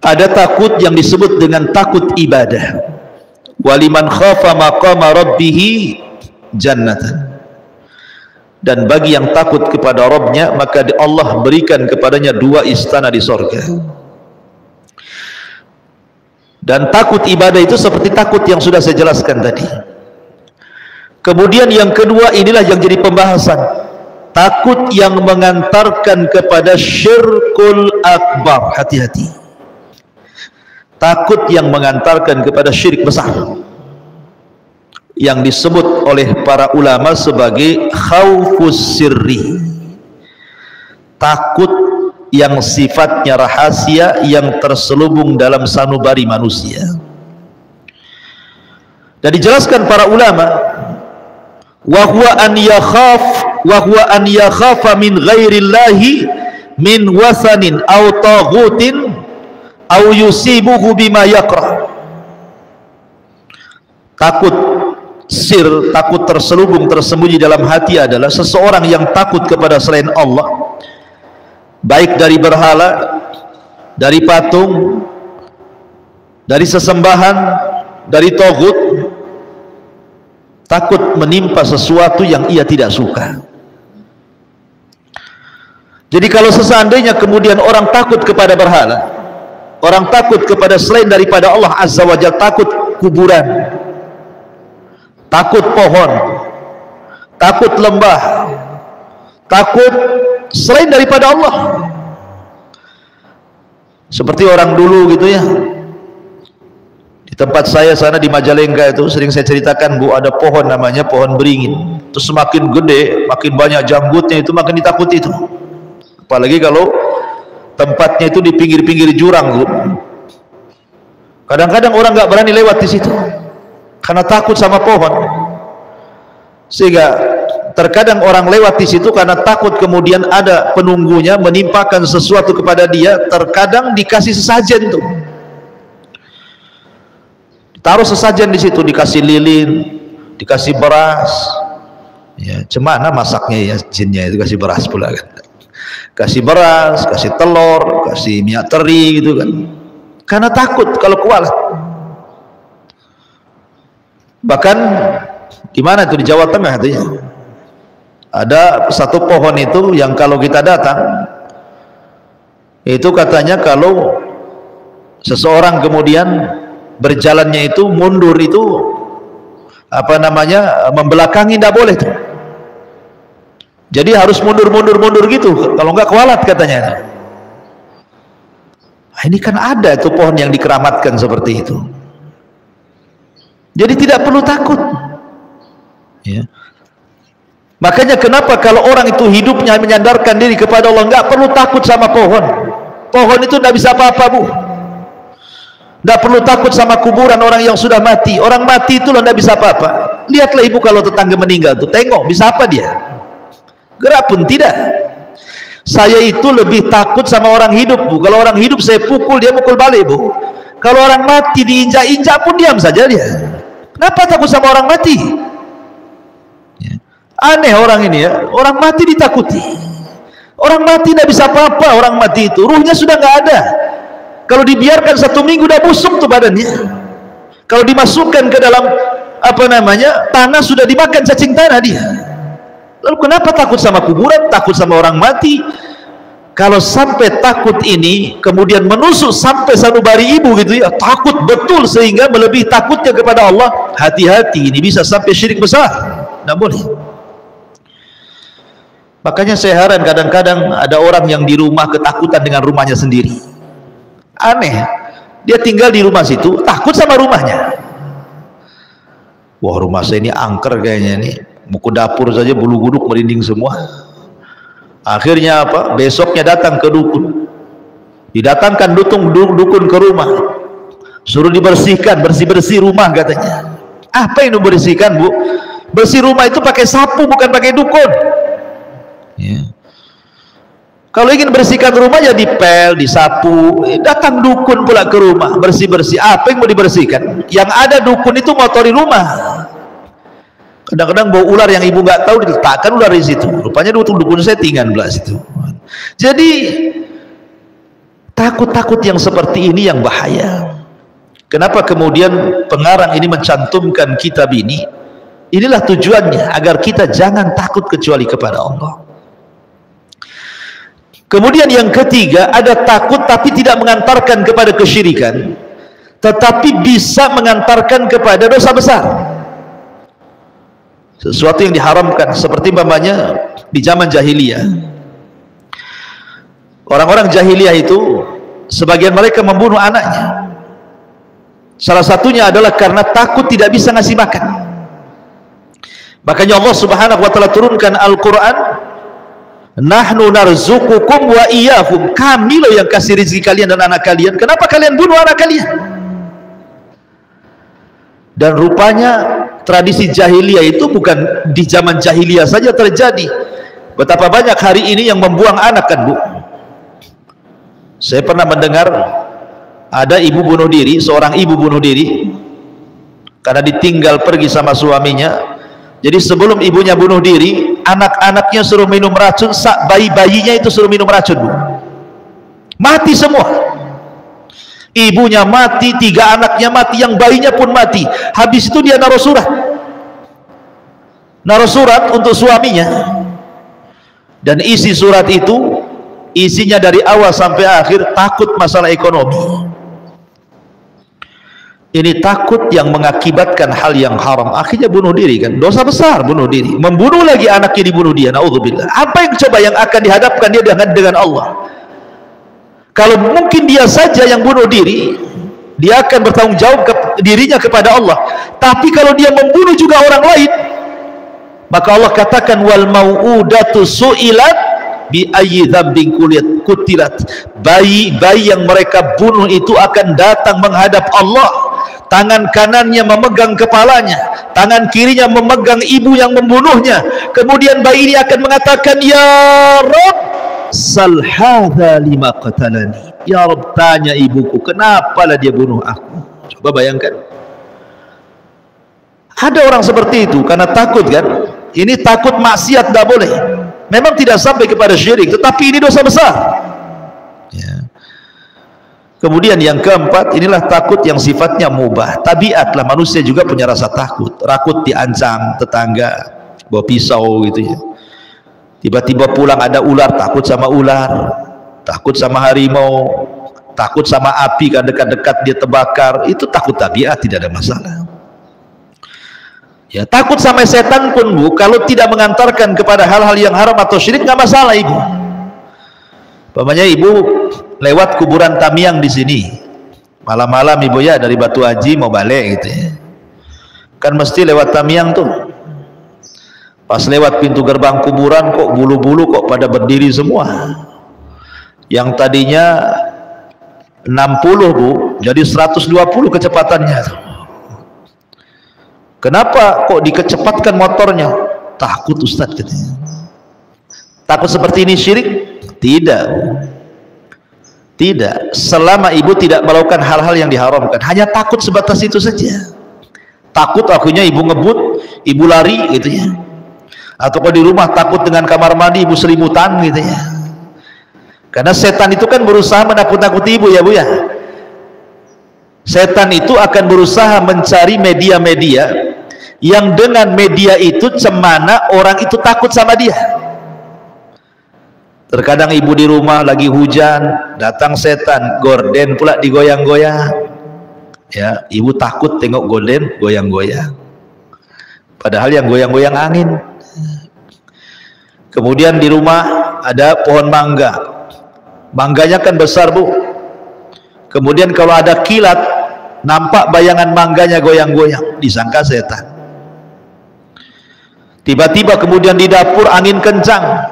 Ada takut yang disebut dengan takut ibadah. Waliman khafa maqama rabbih jannatan. Dan bagi yang takut kepada Rabbnya, maka Allah berikan kepadanya 2 istana di sorga. Dan takut ibadah itu seperti takut yang sudah saya jelaskan tadi. Kemudian yang kedua, inilah yang jadi pembahasan, takut yang mengantarkan kepada syirkul akbar. Hati-hati, takut yang mengantarkan kepada syirik besar, yang disebut oleh para ulama sebagai khaufus sirri, takut yang sifatnya rahasia, yang terselubung dalam sanubari manusia. Dan dijelaskan para ulama, wa huwa an yakhafa min ghairillahi min wasanin aw taghutin aw yusibuhu bima yakrah. Takut sir, takut terselubung, tersembunyi dalam hati adalah seseorang yang takut kepada selain Allah, baik dari berhala, dari patung, dari sesembahan, dari taghut, takut menimpa sesuatu yang ia tidak suka. Jadi kalau seandainya kemudian orang takut kepada berhala, orang takut kepada selain daripada Allah Azza wa Jalla, takut kuburan, takut pohon, takut lembah, takut selain daripada Allah, seperti orang dulu gitu ya. Di tempat saya sana di Majalengka itu sering saya ceritakan, Bu, ada pohon namanya pohon beringin. Terus semakin gede, makin banyak janggutnya, itu makin ditakuti itu. Apalagi kalau tempatnya itu di pinggir-pinggir jurang, Bu. Kadang-kadang orang nggak berani lewat di situ karena takut sama pohon. Sehingga terkadang orang lewat di situ karena takut kemudian ada penunggunya menimpakan sesuatu kepada dia. Terkadang dikasih sesajen tuh, taruh sesajen di situ, dikasih lilin, dikasih beras. Ya, cemana masaknya ya jinnya itu, kasih beras pula kan. Kasih beras, kasih telur, kasih minyak teri gitu kan. Karena takut kalau kualat. Bahkan di mana itu, di Jawa Tengah itu ya. Ada satu pohon itu yang kalau kita datang itu katanya kalau seseorang kemudian berjalannya itu mundur itu apa namanya, membelakangi, tidak boleh tuh. Jadi harus mundur gitu, kalau enggak kualat katanya. Nah, ini kan ada itu pohon yang dikeramatkan seperti itu. Jadi tidak perlu takut ya. Makanya kenapa kalau orang itu hidupnya menyandarkan diri kepada Allah, enggak perlu takut sama pohon. Pohon itu tidak bisa apa-apa, Bu. Tidak perlu takut sama kuburan orang yang sudah mati. Orang mati itu tidak bisa apa-apa. Lihatlah Ibu kalau tetangga meninggal tuh, tengok bisa apa dia? Gerak pun tidak. Saya itu lebih takut sama orang hidup, Bu. Kalau orang hidup saya pukul, dia pukul balik, Bu. Kalau orang mati diinjak-injak pun diam saja dia. Kenapa takut sama orang mati? Ya. Aneh orang ini ya. Orang mati ditakuti. Orang mati tidak bisa apa-apa. Orang mati itu ruhnya sudah nggak ada. Kalau dibiarkan 1 minggu udah busuk tuh badannya. Kalau dimasukkan ke dalam apa namanya tanah, sudah dimakan cacing tanah dia. Lalu kenapa takut sama kuburan, takut sama orang mati? Kalau sampai takut ini kemudian menusuk sampai sanubari ibu gitu ya, takut betul sehingga melebihi takutnya kepada Allah, hati-hati, ini bisa sampai syirik besar. Tidak boleh. Makanya saya heran kadang-kadang ada orang yang di rumah ketakutan dengan rumahnya sendiri. Aneh, dia tinggal di rumah situ takut sama rumahnya. Wah, rumah saya ini angker kayaknya nih, mau ke dapur saja bulu kuduk merinding semua. Akhirnya apa? Besoknya datang ke dukun, didatangkan dukun ke rumah, suruh dibersihkan, bersih-bersih rumah katanya. Apa yang dibersihkan, Bu? Bersih rumah itu pakai sapu, bukan pakai dukun ya. Kalau ingin bersihkan rumah ya dipel, disapu. Datang dukun pula ke rumah, bersih-bersih. Apa yang mau dibersihkan? Yang ada dukun itu ngotori rumah. Kadang-kadang bau ular yang ibu nggak tahu, diletakkan ular di situ. Rupanya dukun saya tinggal belah situ. Jadi takut-takut yang seperti ini yang bahaya. Kenapa kemudian pengarang ini mencantumkan kitab ini? Inilah tujuannya, agar kita jangan takut kecuali kepada Allah. Kemudian yang ketiga, ada takut tapi tidak mengantarkan kepada kesyirikan, tetapi bisa mengantarkan kepada dosa besar. Sesuatu yang diharamkan, seperti umpamanya di zaman jahiliyah. Orang-orang jahiliyah itu sebagian mereka membunuh anaknya. Salah satunya adalah karena takut tidak bisa ngasih makan. Makanya Allah Subhanahu wa taala turunkan Al-Qur'an, nahnu narzuqukum wa iyyakum, kami loh yang kasih rezeki kalian dan anak kalian, kenapa kalian bunuh anak kalian? Dan rupanya tradisi jahiliyah itu bukan di zaman jahiliyah saja terjadi. Betapa banyak hari ini yang membuang anak, kan Bu? Saya pernah mendengar ada ibu bunuh diri, seorang ibu bunuh diri karena ditinggal pergi sama suaminya. Jadi sebelum ibunya bunuh diri, anak-anaknya suruh minum racun, bayi-bayinya itu suruh minum racun, Bu. Mati semua. Ibunya mati, 3 anaknya mati, yang bayinya pun mati. Habis itu dia naruh surat untuk suaminya. Dan isi surat itu, isinya dari awal sampai akhir takut masalah ekonomi. Ini takut yang mengakibatkan hal yang haram, akhirnya bunuh diri, kan? Dosa besar bunuh diri. Membunuh lagi anaknya, dibunuh dia, naudzubillah. Apa yang coba yang akan dihadapkan dia dengan Allah? Kalau mungkin dia saja yang bunuh diri, dia akan bertanggung jawab dirinya kepada Allah. Tapi kalau dia membunuh juga orang lain, maka Allah katakan wal mau'udatu su'ilat bi ayyi dzambin kutilat. Bayi yang mereka bunuh itu akan datang menghadap Allah. Tangan kanannya memegang kepalanya, tangan kirinya memegang ibu yang membunuhnya. Kemudian bayi ini akan mengatakan, ya Rabb, sal hadza lima qatalani. Ya Rabb, tanya ibuku, kenapalah dia bunuh aku. Coba bayangkan. Ada orang seperti itu karena takut, kan? Ini takut maksiat, tidak boleh. Memang tidak sampai kepada syirik, tetapi ini dosa besar. Ya. Kemudian yang keempat, inilah takut yang sifatnya mubah. Tabiatlah manusia juga punya rasa takut. Takut diancam tetangga bawa pisau gitu ya. Tiba-tiba pulang ada ular, takut sama ular. Takut sama harimau. Takut sama api, kan dekat-dekat dia terbakar. Itu takut tabiat, tidak ada masalah. Ya, takut sama setan pun, Bu, kalau tidak mengantarkan kepada hal-hal yang haram atau syirik, nggak masalah, Ibu. Umpamanya Ibu lewat kuburan Tamiang di sini malam-malam, Ibu ya, dari Batu Haji mau balik gitu ya, kan mesti lewat Tamiang tuh. Pas lewat pintu gerbang kuburan, kok bulu-bulu kok pada berdiri semua. Yang tadinya 60, Bu, jadi 120 kecepatannya. Kenapa kok dikecepatkan motornya? Takut Ustadz katanya. Takut seperti ini syirik? Tidak. Tidak, selama ibu tidak melakukan hal-hal yang diharamkan, hanya takut sebatas itu saja. Takut akhirnya ibu ngebut, ibu lari gitu ya. Atau kalau di rumah takut dengan kamar mandi, ibu selimutan gitu ya. Karena setan itu kan berusaha menakut-nakuti ibu, ya Bu ya. Setan itu akan berusaha mencari media-media yang dengan media itu cemana orang itu takut sama dia. Terkadang ibu di rumah lagi hujan, datang setan, gorden pula digoyang-goyang. Ya, ibu takut tengok gorden goyang-goyang. Padahal yang goyang-goyang angin. Kemudian di rumah ada pohon mangga. Mangganya kan besar, Bu. Kemudian kalau ada kilat, nampak bayangan mangganya goyang-goyang, disangka setan. Tiba-tiba kemudian di dapur angin kencang.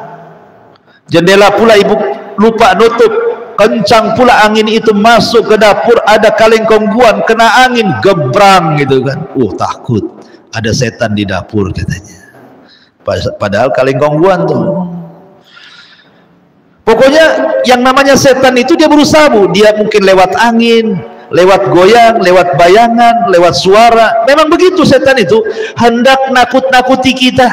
Jendela pula ibu lupa nutup, kencang pula angin itu masuk ke dapur, ada kaleng kongguan kena angin gebrang gitu kan. Takut ada setan di dapur katanya. Padahal kaleng kongguan tuh. Pokoknya yang namanya setan itu dia berusaha, Bu. Dia mungkin lewat angin, lewat goyang, lewat bayangan, lewat suara. Memang begitu setan itu, hendak nakut-nakuti kita.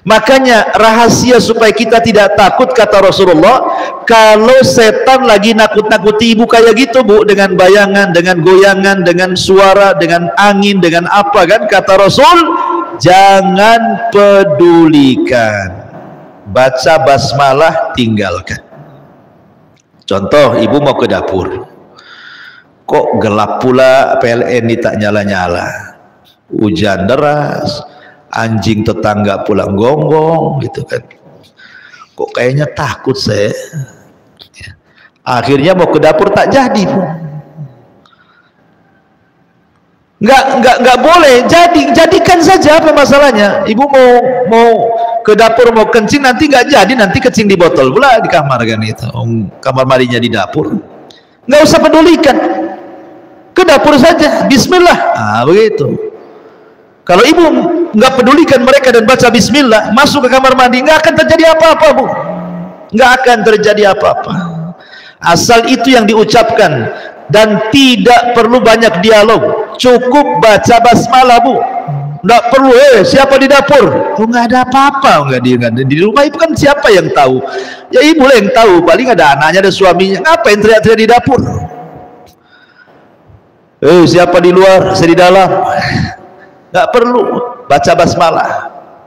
Makanya rahasia supaya kita tidak takut, kata Rasulullah, kalau setan lagi nakut-nakuti ibu kayak gitu Bu, dengan bayangan, dengan goyangan, dengan suara, dengan angin, dengan apa kan, kata Rasul, jangan pedulikan, baca basmalah, tinggalkan. Contoh, ibu mau ke dapur, kok gelap pula, PLN ini tak nyala-nyala, hujan deras, anjing tetangga pulang gonggong gitu kan, kok kayaknya takut saya. Akhirnya mau ke dapur tak jadi Bu. Nggak boleh. Jadikan saja, apa masalahnya? Ibu mau ke dapur mau kencing, nanti nggak jadi, nanti kencing di botol pula di kamar kan itu. Kamar mandinya di dapur, nggak usah pedulikan, ke dapur saja, bismillah. Begitu. Kalau ibu nggak pedulikan mereka dan baca bismillah, masuk ke kamar mandi, nggak akan terjadi apa-apa Bu, nggak akan terjadi apa-apa. Asal itu yang diucapkan, dan tidak perlu banyak dialog, cukup baca basmalah Bu, nggak perlu siapa di dapur, nggak ada apa-apa. Nggak di rumah itu kan siapa yang tahu? Ya ibu lah yang tahu, paling ada anaknya, ada suaminya, ngapain teriak-teriak di dapur? Siapa di luar, saya di dalam. Nggak perlu, baca basmalah,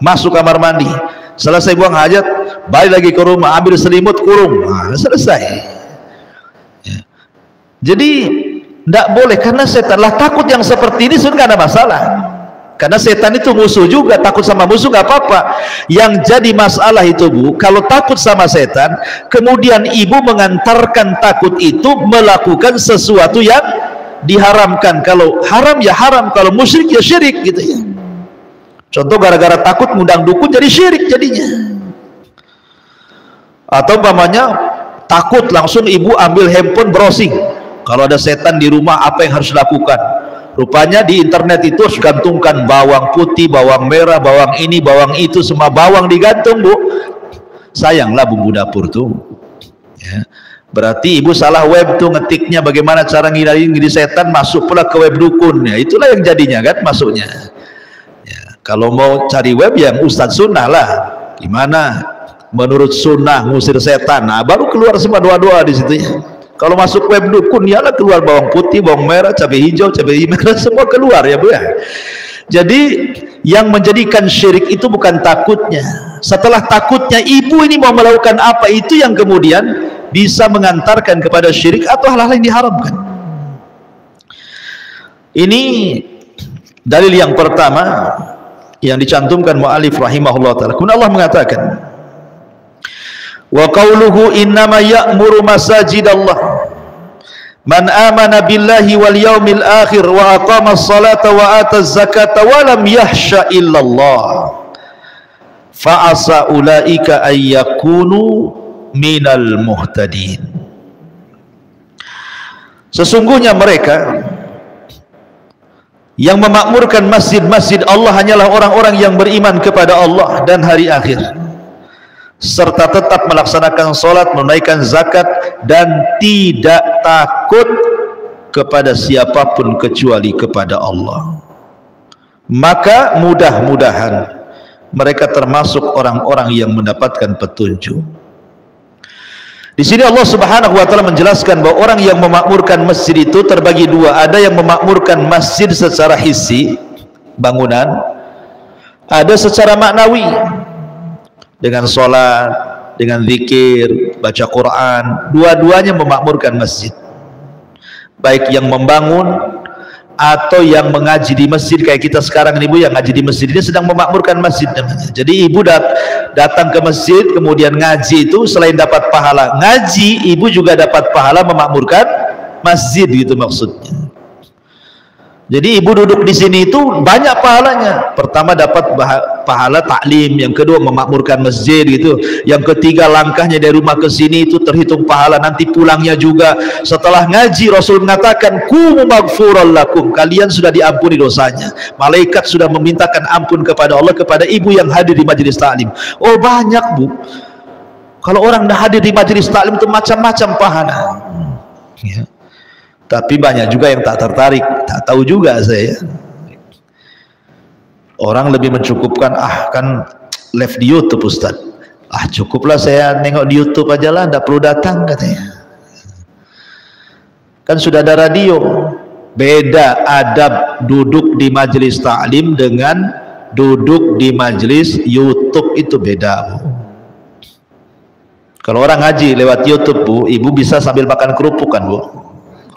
masuk kamar mandi, selesai buang hajat, balik lagi ke rumah, ambil selimut, kurung, selesai. Ya. Jadi nggak boleh, karena setan lah takut yang seperti ini sudah nggak ada masalah, karena setan itu musuh juga, takut sama musuh nggak apa-apa. Yang jadi masalah itu Bu, kalau takut sama setan, kemudian ibu mengantarkan takut itu melakukan sesuatu yang diharamkan. Kalau haram ya haram, kalau musyrik ya syirik gitu ya. Contoh, gara-gara takut ngundang dukun jadi syirik jadinya. Atau umpamanya takut, langsung ibu ambil handphone browsing, kalau ada setan di rumah apa yang harus dilakukan. Rupanya di internet itu harus gantungkan bawang putih, bawang merah, bawang ini, bawang itu, semua bawang digantung Bu. Sayanglah bumbu dapur tuh ya. Berarti ibu salah web tuh ngetiknya, bagaimana cara ngiri setan, masuk pula ke web dukun ya. Itulah yang jadinya kan masuknya ya. Kalau mau cari web yang Ustadz Sunnah lah, gimana menurut Sunnah ngusir setan, baru keluar semua doa-doa di situ ya. Kalau masuk web dukun ya lah keluar bawang putih, bawang merah, cabai hijau, cabai merah, semua keluar ya Bu ya. Jadi yang menjadikan syirik itu bukan takutnya. Setelah takutnya ibu ini mau melakukan apa, itu yang kemudian bisa mengantarkan kepada syirik atau hal-hal yang diharamkan. Ini dalil yang pertama yang dicantumkan mu'alif rahimahullah ta'ala. Kemudian Allah mengatakan, wa qauluhu innama ya'muru masajidallah man amana billahi wal yaumil akhir wa aqama as-salata wa ata az-zakata wa lam yahsha illallah fa asa ulaika ay yakunu minal muhtadin. Sesungguhnya mereka yang memakmurkan masjid-masjid Allah hanyalah orang-orang yang beriman kepada Allah dan hari akhir, serta tetap melaksanakan sholat, menunaikan zakat, dan tidak takut kepada siapapun kecuali kepada Allah. Maka mudah-mudahan mereka termasuk orang-orang yang mendapatkan petunjuk. Di sini Allah Subhanahu wa taala menjelaskan bahwa orang yang memakmurkan masjid itu terbagi dua. Ada yang memakmurkan masjid secara hissi, bangunan, ada secara maknawi, dengan sholat, dengan zikir, baca Quran. Dua-duanya memakmurkan masjid, baik yang membangun atau yang mengaji di masjid. Kayak kita sekarang ini Bu, yang ngaji di masjid ini sedang memakmurkan masjid namanya. Jadi ibu datang ke masjid kemudian ngaji, itu selain dapat pahala ngaji, ibu juga dapat pahala memakmurkan masjid, gitu maksudnya. Jadi ibu duduk di sini itu banyak pahalanya. Pertama dapat pahala taklim, yang kedua memakmurkan masjid gitu. Yang ketiga langkahnya dari rumah ke sini itu terhitung pahala, nanti pulangnya juga. Setelah ngaji Rasul mengatakan kumu maghfuran lakum, kalian sudah diampuni dosanya. Malaikat sudah memintakan ampun kepada Allah kepada ibu yang hadir di majelis taklim. Oh banyak Bu, kalau orang dah hadir di majelis taklim itu macam-macam pahala ya. Tapi banyak juga yang tak tertarik, tak tahu juga saya. Orang lebih mencukupkan, kan live di YouTube Ustaz. Ah cukuplah saya nengok di YouTube aja lah, tidak perlu datang katanya. Kan sudah ada radio. Beda adab duduk di majelis taklim dengan duduk di majelis YouTube, itu beda, Bu. Kalau orang ngaji lewat YouTube, Bu, ibu bisa sambil makan kerupuk kan, Bu?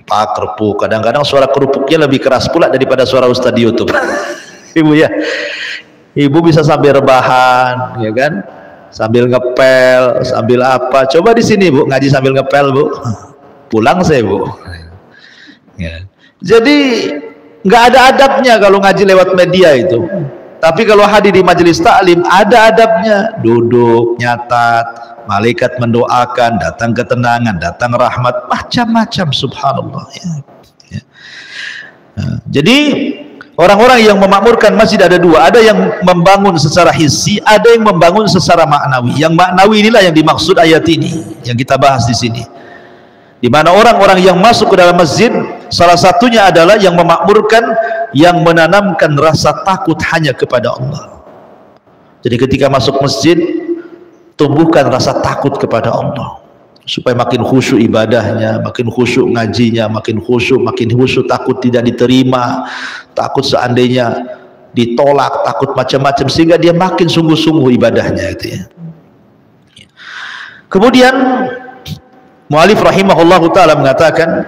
Pak kerupuk, kadang-kadang suara kerupuknya lebih keras pula daripada suara ustaz di YouTube. Ibu ya, ibu bisa sambil rebahan, ya kan? Sambil ngepel, sambil apa? Coba di sini, Bu, ngaji sambil ngepel, Bu. Pulang saya, Bu. Ya. Jadi nggak ada adabnya kalau ngaji lewat media itu. Tapi kalau hadir di majelis taklim ada adabnya, duduk, nyatat, malaikat mendoakan, datang ketenangan, datang rahmat, macam-macam, subhanallah. Ya. Nah, jadi orang-orang yang memakmurkan masjid ada dua, ada yang membangun secara hissi, ada yang membangun secara maknawi. Yang maknawi inilah yang dimaksud ayat ini, yang kita bahas di sini. Di mana orang-orang yang masuk ke dalam masjid, salah satunya adalah yang memakmurkan, yang menanamkan rasa takut hanya kepada Allah. Jadi ketika masuk masjid, tumbuhkan rasa takut kepada Allah, supaya makin khusyuk ibadahnya, makin khusyuk ngajinya, makin khusyuk takut tidak diterima, takut seandainya ditolak, takut macam-macam, sehingga dia makin sungguh-sungguh ibadahnya itu ya. Kemudian mu'alif rahimahullahu ta'ala mengatakan,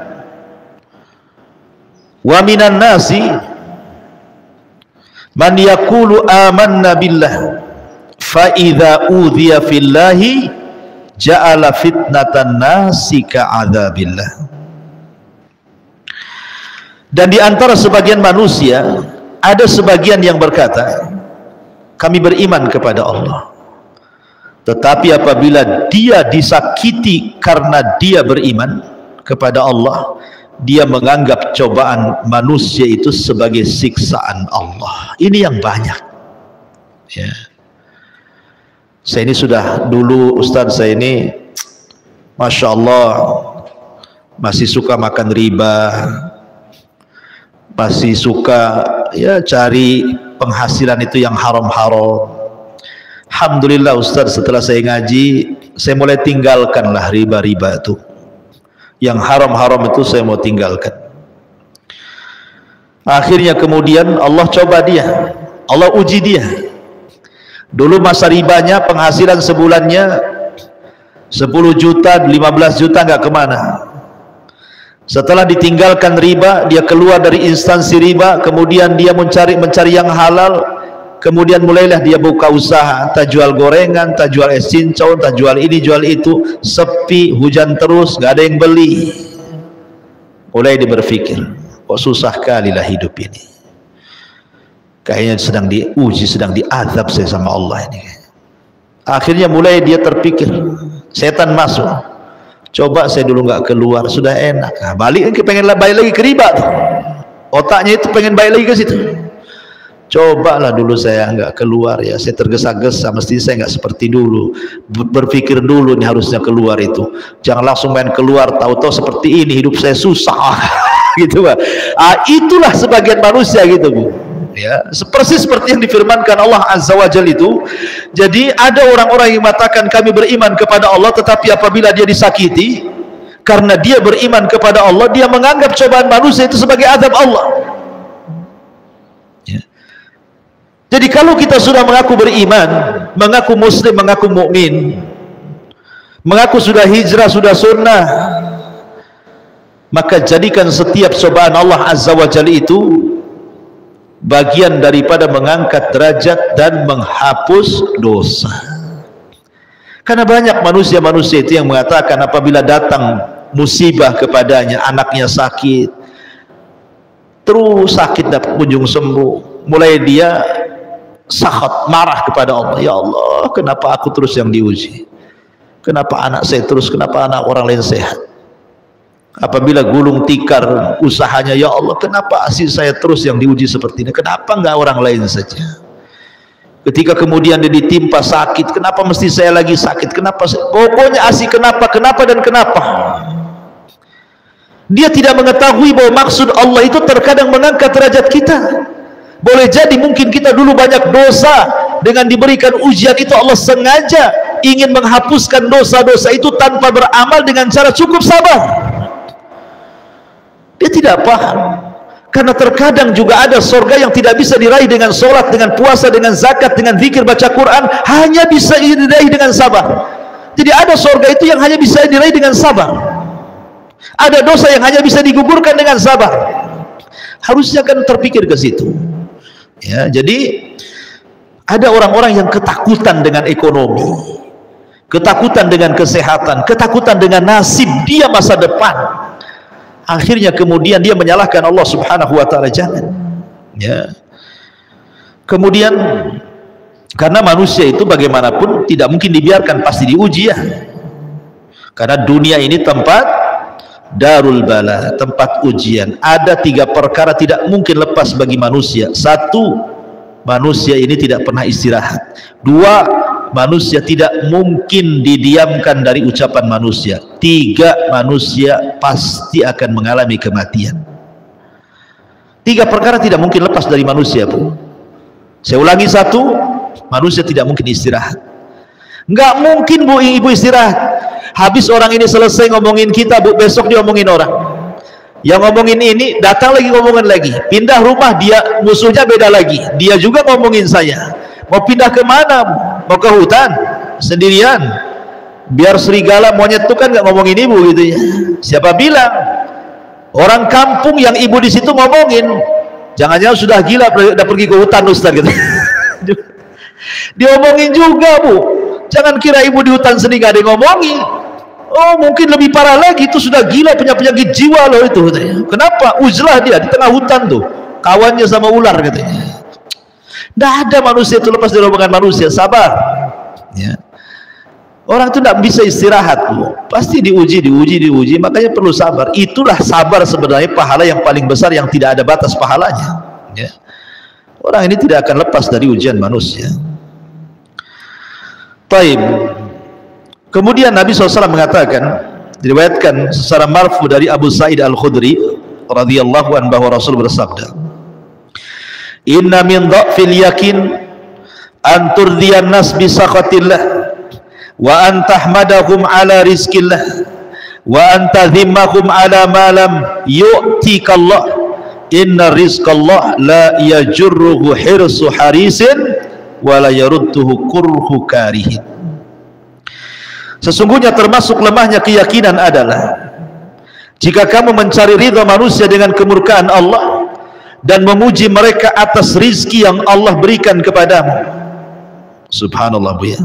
wa minan nasi man yakulu amanna billah fa idza udhiya fillahi ja'ala fitnatan nasi ka'adzabillah. Dan di antara sebagian manusia ada sebagian yang berkata, kami beriman kepada Allah, tetapi apabila dia disakiti karena dia beriman kepada Allah, dia menganggap cobaan manusia itu sebagai siksaan Allah. Ini yang banyak ya. Saya ini sudah dulu, Ustaz, saya ini Masya Allah masih suka makan riba, masih suka ya cari penghasilan itu yang haram-haram. Alhamdulillah Ustaz, setelah saya ngaji, saya mulai tinggalkanlah riba-riba itu. Yang haram-haram itu saya mau tinggalkan. Akhirnya kemudian Allah coba dia, Allah uji dia. Dulu masa ribanya penghasilan sebulannya 10 juta, 15 juta nggak kemana. Setelah ditinggalkan riba, dia keluar dari instansi riba, kemudian dia mencari yang halal. Kemudian mulailah dia buka usaha, tak jual gorengan, tak jual es cincau, tak jual ini, jual itu, sepi, hujan terus, nggak ada yang beli. Mulai dia berpikir, kok susah kali lah hidup ini. Kayaknya sedang diuji, sedang diazab saya sama Allah ini. Akhirnya mulai dia terpikir, setan masuk. Coba saya dulu nggak keluar, sudah enak. Nah, balik lagi ke riba tuh. Otaknya itu pengen balik lagi ke situ. Cobalah dulu saya nggak keluar ya, saya tergesa-gesa, mesti saya nggak seperti dulu, berpikir dulu nih harusnya keluar itu, jangan langsung main keluar, tahu-tahu seperti ini hidup saya susah gitu Pak. Itulah sebagian manusia gitu Bu ya, persis seperti yang difirmankan Allah Azza wa Jalla itu. Jadi ada orang-orang yang mengatakan kami beriman kepada Allah, tetapi apabila dia disakiti karena dia beriman kepada Allah, dia menganggap cobaan manusia itu sebagai azab Allah. Jadi kalau kita sudah mengaku beriman, mengaku muslim, mengaku mukmin, mengaku sudah hijrah, sudah sunnah, maka jadikan setiap cobaan Allah Azza wa Jalla itu bagian daripada mengangkat derajat dan menghapus dosa. Karena banyak manusia-manusia itu yang mengatakan apabila datang musibah kepadanya, anaknya sakit, terus sakit dapat kunjung sembuh, mulai dia sakhat, marah kepada Allah. Ya Allah, kenapa aku terus yang diuji? Kenapa anak saya terus, kenapa anak orang lain sehat? Apabila gulung tikar usahanya, ya Allah, kenapa asih saya terus yang diuji seperti ini? Kenapa enggak orang lain saja? Ketika kemudian dia ditimpa sakit, kenapa mesti saya lagi sakit? Kenapa? Pokoknya asih kenapa, dan kenapa? Dia tidak mengetahui bahwa maksud Allah itu terkadang mengangkat derajat kita. Boleh jadi mungkin kita dulu banyak dosa, dengan diberikan ujian itu Allah sengaja ingin menghapuskan dosa-dosa itu tanpa beramal dengan cara cukup sabar. Dia tidak paham, karena terkadang juga ada surga yang tidak bisa diraih dengan sholat, dengan puasa, dengan zakat, dengan zikir, baca Quran, hanya bisa diraih dengan sabar. Jadi ada surga itu yang hanya bisa diraih dengan sabar, ada dosa yang hanya bisa digugurkan dengan sabar. Harusnya kan terpikir ke situ ya. Jadi ada orang-orang yang ketakutan dengan ekonomi, ketakutan dengan kesehatan, ketakutan dengan nasib dia masa depan. Akhirnya kemudian dia menyalahkan Allah Subhanahu wa taala. Jangan ya. Kemudian karena manusia itu bagaimanapun tidak mungkin dibiarkan, pasti diuji ya. Karena dunia ini tempat darul bala, tempat ujian. Ada 3 perkara tidak mungkin lepas bagi manusia. 1, manusia ini tidak pernah istirahat. 2, manusia tidak mungkin didiamkan dari ucapan manusia. 3, manusia pasti akan mengalami kematian. 3 perkara tidak mungkin lepas dari manusia, Bu. Saya ulangi, 1, manusia tidak mungkin istirahat. Nggak mungkin, Bu, ibu istirahat. Habis orang ini selesai ngomongin kita, Bu, besok dia ngomongin orang. Yang ngomongin ini datang lagi ngomongin lagi. Pindah rumah, dia musuhnya beda lagi. Dia juga ngomongin saya. Mau pindah kemana? Mau ke hutan sendirian? Biar serigala monyet itu kan nggak ngomongin ibu gitu ya. Siapa bilang? Orang kampung yang ibu di situ ngomongin, jangan-jangan sudah gila, udah pergi ke hutan Ustaz gitu. Diomongin juga, Bu. Jangan kira ibu di hutan sendiri nggak ada yang ngomongin. Oh, mungkin lebih parah lagi, itu sudah gila, punya penyakit jiwa loh itu. Kenapa? Uzlah dia di tengah hutan tuh, kawannya sama ular katanya. Tidak ada manusia itu lepas dari omongan manusia. Sabar ya. Orang itu tidak bisa istirahat, Bu. Pasti diuji. Makanya perlu sabar. Itulah sabar sebenarnya pahala yang paling besar, yang tidak ada batas pahalanya ya. Orang ini tidak akan lepas dari ujian manusia. Taib. Kemudian Nabi SAW mengatakan, diriwayatkan secara marfu dari Abu Sa'id Al-Khudri radhiyallahu anhu, bahwa Rasul bersabda, inna min dha'fil yakin an turdiyan nas bi sakhatillah wa an tahmadahum ala rizqillah wa an tadhimmahum ala ma lam yu'tikallah inna rizqallah la yajurruhu hirsu harisin wa la yarudduhu kurhu karihin. Sesungguhnya termasuk lemahnya keyakinan adalah jika kamu mencari ridha manusia dengan kemurkaan Allah dan memuji mereka atas rizki yang Allah berikan kepadamu. Subhanallah, Bu ya.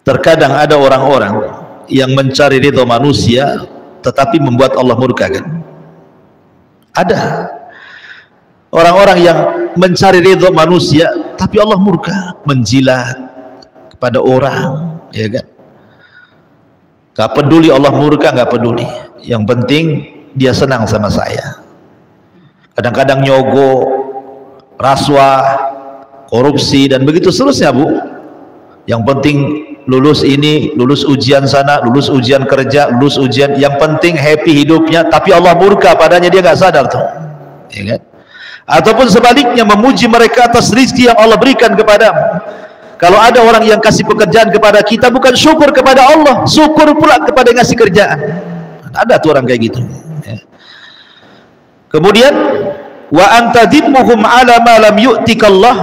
Terkadang ada orang-orang yang mencari ridha manusia tetapi membuat Allah murka kan? Ada orang-orang yang mencari ridha manusia tapi Allah murka, menjilat kepada orang, ya kan? Gak peduli Allah murka, gak peduli. Yang penting dia senang sama saya. Kadang-kadang nyogok, rasuah, korupsi, dan begitu seterusnya, Bu. Yang penting lulus ini, lulus ujian sana, lulus ujian kerja, lulus ujian. Yang penting happy hidupnya, tapi Allah murka padanya, dia nggak sadar tuh, ya kan? Ataupun sebaliknya, memuji mereka atas rizki yang Allah berikan kepadamu. Kalau ada orang yang kasih pekerjaan kepada kita, bukan syukur kepada Allah, syukur pula kepada yang ngasih kerjaan. Ada tuh orang kayak gitu ya. Kemudian wa antadimmuhum ala ma lam yu'tikallah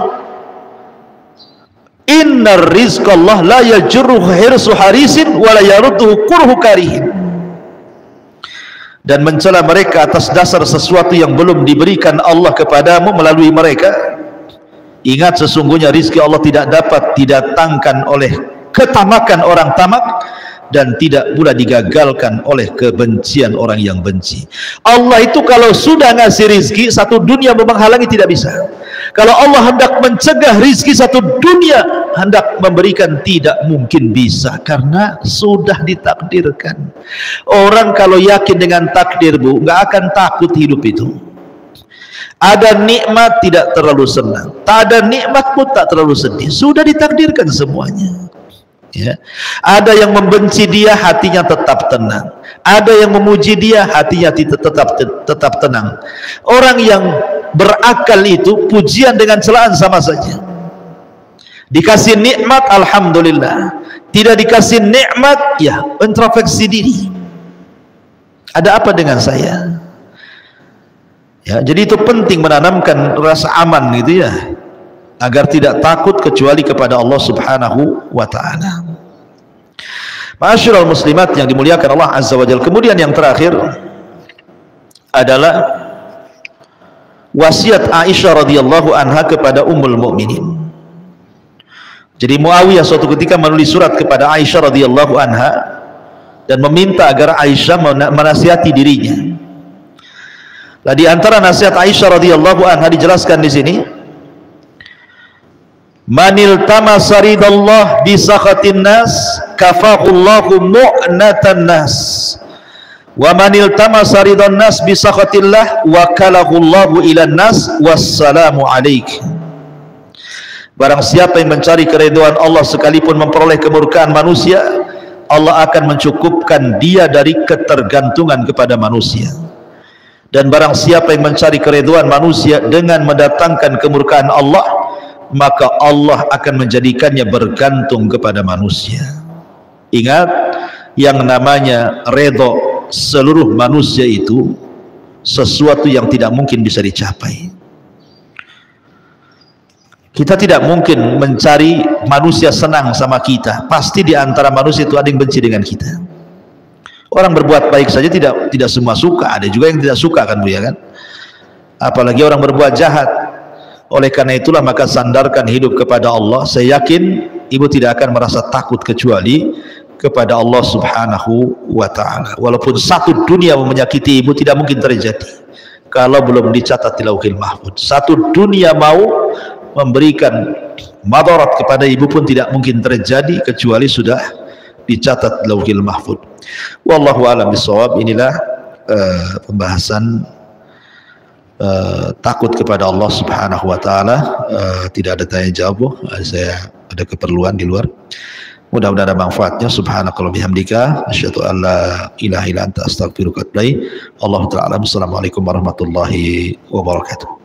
innar rizqallah la yajurruhu hirsu harisin wa la yarudduhu kurhu karihin. Dan mencela mereka atas dasar sesuatu yang belum diberikan Allah kepadamu melalui mereka. Ingat, sesungguhnya rizki Allah tidak dapat didatangkan oleh ketamakan orang tamak, dan tidak pula digagalkan oleh kebencian orang yang benci. Allah itu kalau sudah ngasih rizki, satu dunia mau menghalangi tidak bisa. Kalau Allah hendak mencegah rizki, satu dunia hendak memberikan tidak mungkin bisa, karena sudah ditakdirkan. Orang kalau yakin dengan takdir, Bu, nggak akan takut hidup itu. Ada nikmat tidak terlalu senang, tak ada nikmat pun tak terlalu sedih, sudah ditakdirkan semuanya ya. Ada yang membenci dia, hatinya tetap tenang. Ada yang memuji dia, hatinya tetap tenang. Orang yang berakal itu, pujian dengan celaan sama saja. Dikasih nikmat, alhamdulillah. Tidak dikasih nikmat, ya introspeksi diri. Ada apa dengan saya? Ya, jadi itu penting menanamkan rasa aman gitu ya, agar tidak takut kecuali kepada Allah Subhanahu wa taala. Ma'asyiral muslimat yang dimuliakan Allah Azza wa Jalla. Kemudian yang terakhir adalah wasiat Aisyah radhiyallahu anha kepada Ummul Mukminin. Jadi Muawiyah suatu ketika menulis surat kepada Aisyah radhiyallahu anha dan meminta agar Aisyah menasihati dirinya. Nah, di antara nasihat Aisyah radhiyallahu anha dijelaskan di sini, manil tamasa ridallah bi sakhatin nas kafahullahu mu'natan nas wa manil tamasa ridan nas bi sakhatillah wakalahullahu ilan nas wassalamu alaikum. Barang siapa yang mencari keridhaan Allah sekalipun memperoleh kemurkaan manusia, Allah akan mencukupkan dia dari ketergantungan kepada manusia. Dan barang siapa yang mencari keridhaan manusia dengan mendatangkan kemurkaan Allah, maka Allah akan menjadikannya bergantung kepada manusia. Ingat, yang namanya redha seluruh manusia itu sesuatu yang tidak mungkin bisa dicapai. Kita tidak mungkin mencari manusia senang sama kita. Pasti di antara manusia itu ada yang benci dengan kita. Orang berbuat baik saja tidak semua suka, ada juga yang tidak suka kan Bu ya kan? Apalagi orang berbuat jahat. Oleh karena itulah maka sandarkan hidup kepada Allah. Saya yakin ibu tidak akan merasa takut kecuali kepada Allah Subhanahu wa taala. Walaupun satu dunia menyakiti ibu tidak mungkin terjadi kalau belum dicatat di Lauhil Mahfuz. Satu dunia mau memberikan madarat kepada ibu pun tidak mungkin terjadi kecuali sudah dicatat Lauhil Mahfuz. Wallahu a'lam bishawab. Inilah pembahasan takut kepada Allah Subhanahu wa taala. Tidak ada tanya jawab, saya ada keperluan di luar. Mudah-mudahan ada manfaatnya. Subhanakallah bihamdika asyhadu an la ilaha illa anta astaghfiruka wa atubu ilaik. Allahu ta'ala. Assalamualaikum warahmatullahi wabarakatuh.